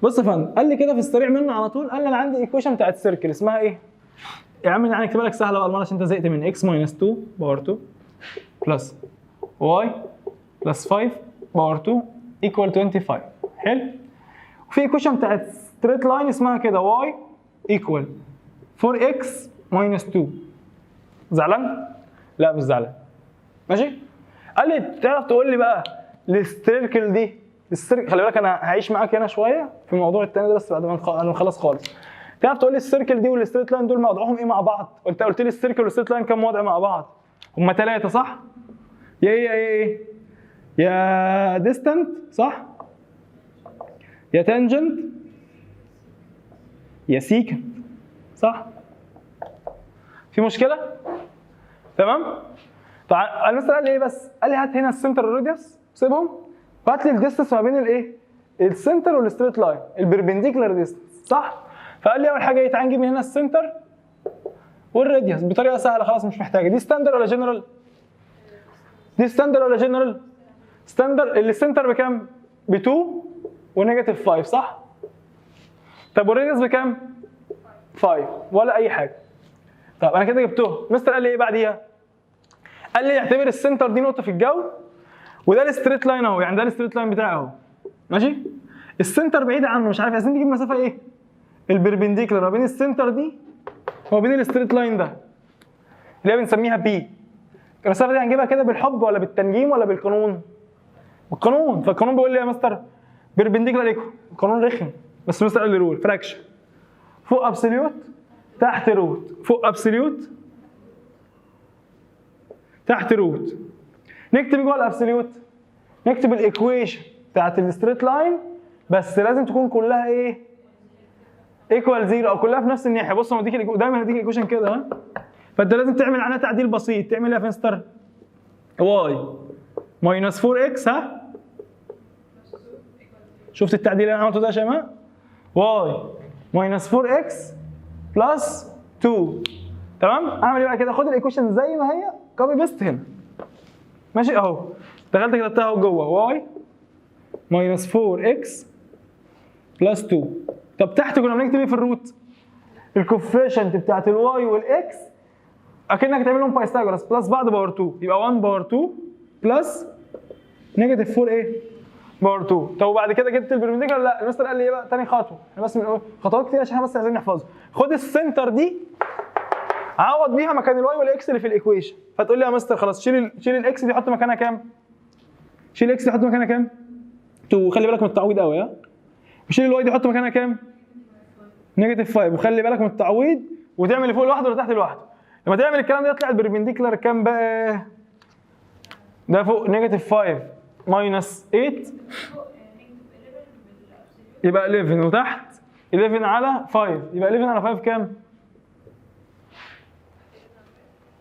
بص يا فندم، قال لي كده في السريع منه على طول، قال لي انا عندي ايكويشن بتاعت السيركل اسمها ايه؟ يا عم يعني اكتبها لك سهله بقى المره عشان انت زهقت من اكس ماينس 2 باور 2 بلس واي بلس 5 باور 2 ايكوال 25. حلو؟ وفي ايكويشن بتاعت ستريت لاين اسمها كده واي ايكوال 4x ماينس 2. زعلان؟ لا مش زعلان. ماشي؟ قال لي تعرف تقول لي بقى السيركل دي، خلي بالك انا هعيش معاك هنا شويه في الموضوع الثاني ده بس بعد ما نخلص خالص. تعرف تقول لي السيركل دي والستريت لاين دول موضوعهم ايه مع بعض؟ وانت قلت لي السيركل والستريت لاين كام وضع مع بعض؟ هم 3 صح؟ يا ايه؟ يا ديستنت صح؟ يا تانجنت يا سيكنت صح؟ في مشكله؟ تمام؟ طيب المستر قال لي ايه بس؟ قال لي هات هنا السنتر والراديوس سيبهم وهات لي الديستنس ما بين الايه؟ السنتر والستريت لاين، البربنديكولار ديستنس صح؟ فقال لي اول حاجه ايه؟ تعالى نجيب من هنا السنتر والراديوس بطريقه سهله خلاص مش محتاجه. دي ستاندر ولا جنرال؟ دي ستاندر ولا جنرال؟ ستاندر. السنتر بكام؟ ب 2 ونيجاتيف 5 صح؟ طب والراديوس بكام؟ 5 ولا اي حاجه. طب انا كده جبتهم. مستر قال لي ايه بعديها؟ قال لي اعتبر السنتر دي نقطه في الجو وده الستريت لاين اهو، يعني ده الستريت لاين بتاعي اهو ماشي؟ السنتر بعيد عنه مش عارف، عايزين نجيب مسافه ايه؟ البربنديكولار ما بين السنتر دي وما بين الستريت لاين ده اللي هي بنسميها بي. المسافه دي هنجيبها كده بالحب ولا بالتنجيم ولا بالقانون؟ بالقانون. فالقانون بيقول لي يا مستر بيربنديكولار ايكوال، القانون رخم بس مستر قال لي رول فراكشن فوق ابسوليوت تحت روت، فوق ابسوليوت تحت روت. نكتب جوه الابسوليوت نكتب الايكويشن بتاعت الستريت لاين بس لازم تكون كلها ايه؟ ايكوال 0 او كلها في نفس الناحيه. بص انا دايما هديك الايكويشن كده ها، فانت لازم تعمل عليها تعديل بسيط. تعمل ايه يا فنستر؟ واي ماينس 4x ها؟ شفت التعديل اللي انا عملته ده يا شيماء؟ واي ماينس 4x بلس 2. تمام؟ اعمل ايه بقى كده؟ خد الايكويشن زي ما هي كوبي بيست هنا ماشي اهو، دخلت كتبتها اهو جوه واي ماينس 4x بلس 2. طب تحت كنا بنكتب ايه في الروت؟ الكوفيشنت بتاعت الواي والاكس اكنك تعمل لهم بايثاغورس بلس بعض باور 2، يبقى 1 باور 2 بلس نيجاتيف 4 ايه؟ باور 2. طب وبعد كده جبت البربنديكولار؟ لا المستر قال لي ايه بقى؟ تاني خطوه، احنا بس من خطوات كتير عشان احنا بس عايزين نحفظها. خد السنتر دي عوض بيها مكان الواي والاكس اللي في الايكويشن. فتقول لي يا مستر خلاص شيل الاكس دي حط مكانها كام؟ شيل الاكس دي حط مكانها كام؟ 2. خلي بالك من التعويض قوي ها. وشيل الواي دي حط مكانها كام؟ نيجاتيف 5. وخلي بالك من التعويض وتعمل اللي فوق لوحده ولا تحت لوحده. لما تعمل الكلام ده يطلع البربنديكولار كام بقى؟ ده فوق نيجاتيف 5 ماينس 8 يبقى 11 وتحت 11 على 5 يبقى 11 على 5 كام؟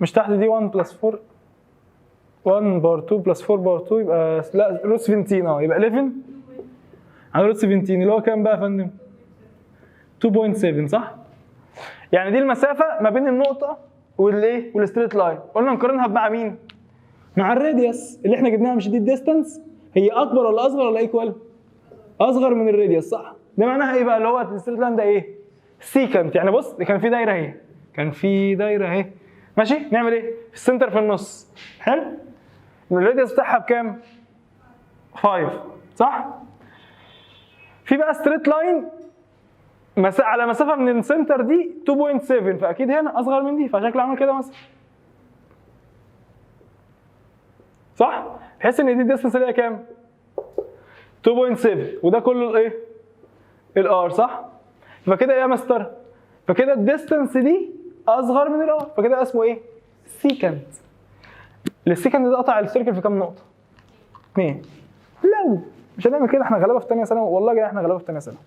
مش تحت دي 1 بلس 4 1 باور 2 بلس 4 باور 2 يبقى لا روت 17 يبقى 11 على روت 17 اللي هو كام بقى يا فندم؟ 2.7 صح؟ يعني دي المسافة ما بين النقطة والايه والستريت لاين، قلنا نقارنها مع مين؟ مع الراديوس اللي احنا جبناها، مش دي الديستانس هي اكبر ولا اصغر ولا ايكوال؟ اصغر من الراديوس صح؟ ده معناها ايه بقى اللي هو الستريت لاين ده ايه؟ سيكنت. يعني بص كان في دايره اهي، كان في دايره اهي ماشي، نعمل ايه؟ في السنتر في النص حلو؟ الراديوس بتاعها بكام؟ 5 صح؟ في بقى ستريت لاين على مسافه من السنتر دي 2.7، فاكيد هنا اصغر من دي، فشكله عامل كده مثلا صح؟ بحيث ان دي الديستنس اللي هي كام؟ 2.7 وده كله الايه؟ الار صح؟ فكده ايه يا مستر؟ فكده الديستنس دي اصغر من الار، فكده اسمه ايه؟ سيكنت. السيكنت ده قطع السيركل في كام نقطه؟ 2. لو مش هنعمل كده احنا غلابه في ثانيه ثانوي، والله جاي احنا غلابه في ثانيه ثانوي.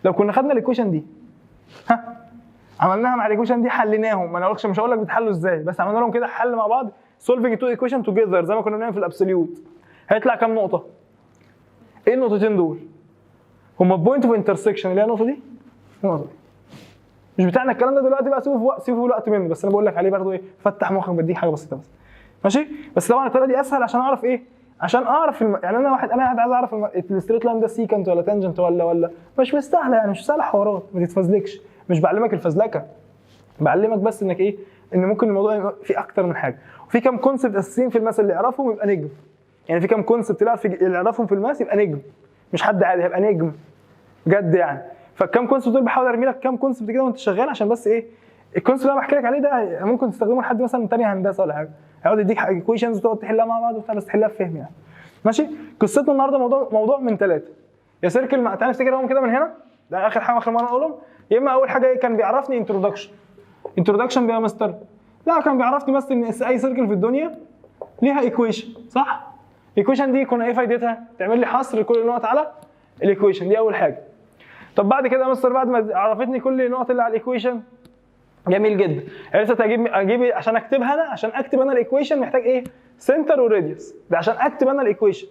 لو كنا خدنا الايكويشن دي عملناها مع الايكويشن دي حليناهم، ما انا مش هقول لك بيتحلوا ازاي، بس عملنا لهم كده حل مع بعض solving two equation together زي ما كنا بنعمل في الابسوليوت. هيطلع كام نقطه؟ ايه النقطتين دول؟ هما بوينت اوف انترسكشن اللي هي النقطه دي النقطه دي. مش بتاعنا الكلام ده دلوقتي بقى، سيبه في الوقت منه، بس انا بقول لك عليه برضه ايه، فتح مخك بديك حاجه بسيطه بس ماشي. بس طبعا الطريقه دي اسهل عشان اعرف ايه، عشان اعرف يعني انا قاعد عايز اعرف الستريت لاين ده سيكنت ولا تانجنت ولا مش مستاهله، يعني مش سهله حوارات، ما تتفزلكش. مش بعلمك الفزلكه، بعلمك بس انك ايه، ان ممكن الموضوع فيه اكتر من حاجه، وفي كام كونسبت اساسيين في الماس اللي يعرفهم يبقى نجم. يعني في كام كونسبت اللي يعرفهم في الماس يبقى نجم، مش حد عادي، هيبقى نجم بجد يعني. فالكام كونسبت دول بحاول ارمي لك كام كونسبت كده وانت شغال، عشان بس ايه، الكونسبت اللي انا بحكي لك عليه ده ممكن تستخدمه لحد مثلا ثانيه هندسه ولا حاجه، هيقعد يديك ايكويشنز وتقعد تحلها مع بعض وبتاع، بس تحلها بفهم يعني ماشي. قصتنا النهارده موضوع من 3 يا سيركل. تعالى نفتكرهم كده من هنا، ده اخر حاجه اخر مره نقولهم. يا اما اول حاجه كان بيعرفني انترودكشن بيها مستر، لا كان بيعرفني بس ان اي سيركل في الدنيا ليها ايكويشن صح؟ الايكويشن دي كنا ايه فايدتها؟ تعمل لي حصر لكل النقط على الايكويشن دي اول حاجه. طب بعد كده يا مستر بعد ما عرفتني كل النقط اللي على الايكويشن، جميل جدا، عرفت اجيب عشان اكتبها انا، عشان اكتب انا الايكويشن محتاج ايه؟ سنتر وراديوس، ده عشان اكتب انا الايكويشن.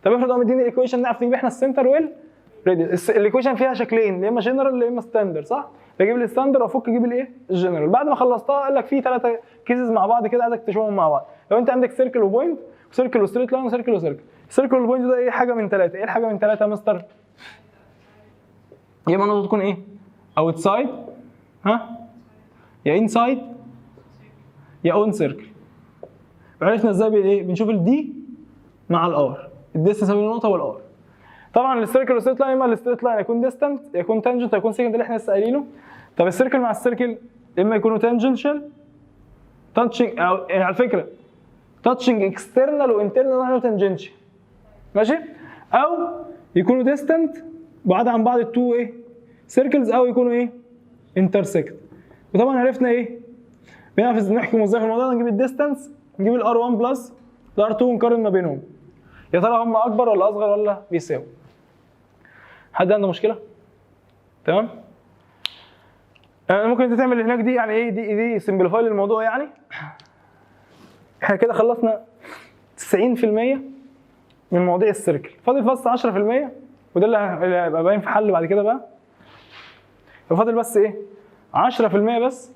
طب افرض هو مديني الايكويشن نعرف نجيب احنا السنتر والراديوس. الايكويشن فيها شكلين، يا اما جنرال يا اما ستاندرد صح؟ بجيب الستاندرد وافك اجيب الايه؟ الجنرال. بعد ما خلصتها قال لك في 3 كيسز مع بعض كده عايزك تشوفهم مع بعض. لو انت عندك سيركل وبوينت وسيركل وستريت لاين وسيركل وسيركل، السيركل والبوينت ده ايه؟ حاجه من 3. ايه الحاجه من 3 يا مستر؟ يا اما النقطه تكون ايه؟ اوتسايد يا انسايد يا اون سيركل. عرفنا ازاي ايه؟ بنشوف الدي مع الار، الديستنس بين النقطه والار. طبعا السيركل والستريت لاين، اما الستريت لاين يكون ديستنت يكون تانجنت يكون سيكنت اللي احنا لسه قايلينه. طب السيركل مع السيركل اما يكونوا تانجنشال تاتشنج، او على فكره تاتشنج اكسترنال وانترنال تانجنشال ماشي، او يكونوا ديستنت بعاد عن بعض التو ايه؟ سيركلز، او يكونوا ايه؟ انترسكت. وطبعا عرفنا ايه؟ بنعرف نحكم ازاي في الموضوع ده، نجيب الديستنس، نجيب الار 1 بلس الار 2 ونقارن ما بينهم. يا ترى هم اكبر ولا اصغر ولا بيساووا؟ حد عنده مشكله؟ تمام؟ ممكن انت تعمل اللي هناك دي يعني ايه؟ دي سمبليفاي للموضوع يعني. احنا كده خلصنا 90% من مواضيع السيركل، فاضل بس 10%، وده اللي هيبقى باين في حل بعد كده بقى. فاضل بس ايه؟ 10% بس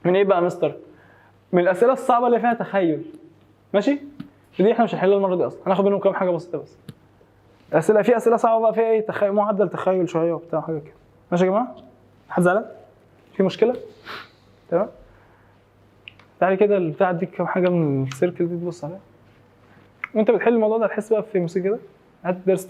من ايه بقى يا مستر؟ من الاسئله الصعبه اللي فيها تخيل ماشي؟ دي احنا مش هنحلها المره دي اصلا، هناخد منهم كام حاجه بسيطه بس. اسئله في اسئله صعبه بقى فيها ايه؟ تخيل، معدل تخيل شويه وبتاع حاجه كده ماشي يا جماعه؟ حد زعلان؟ في مشكله؟ تمام؟ تعالي كده البتاع اديك كام حاجه من السيركل دي تبص عليها وانت بتحل الموضوع ده، هتحس بقى في موسيقى كده. هات درس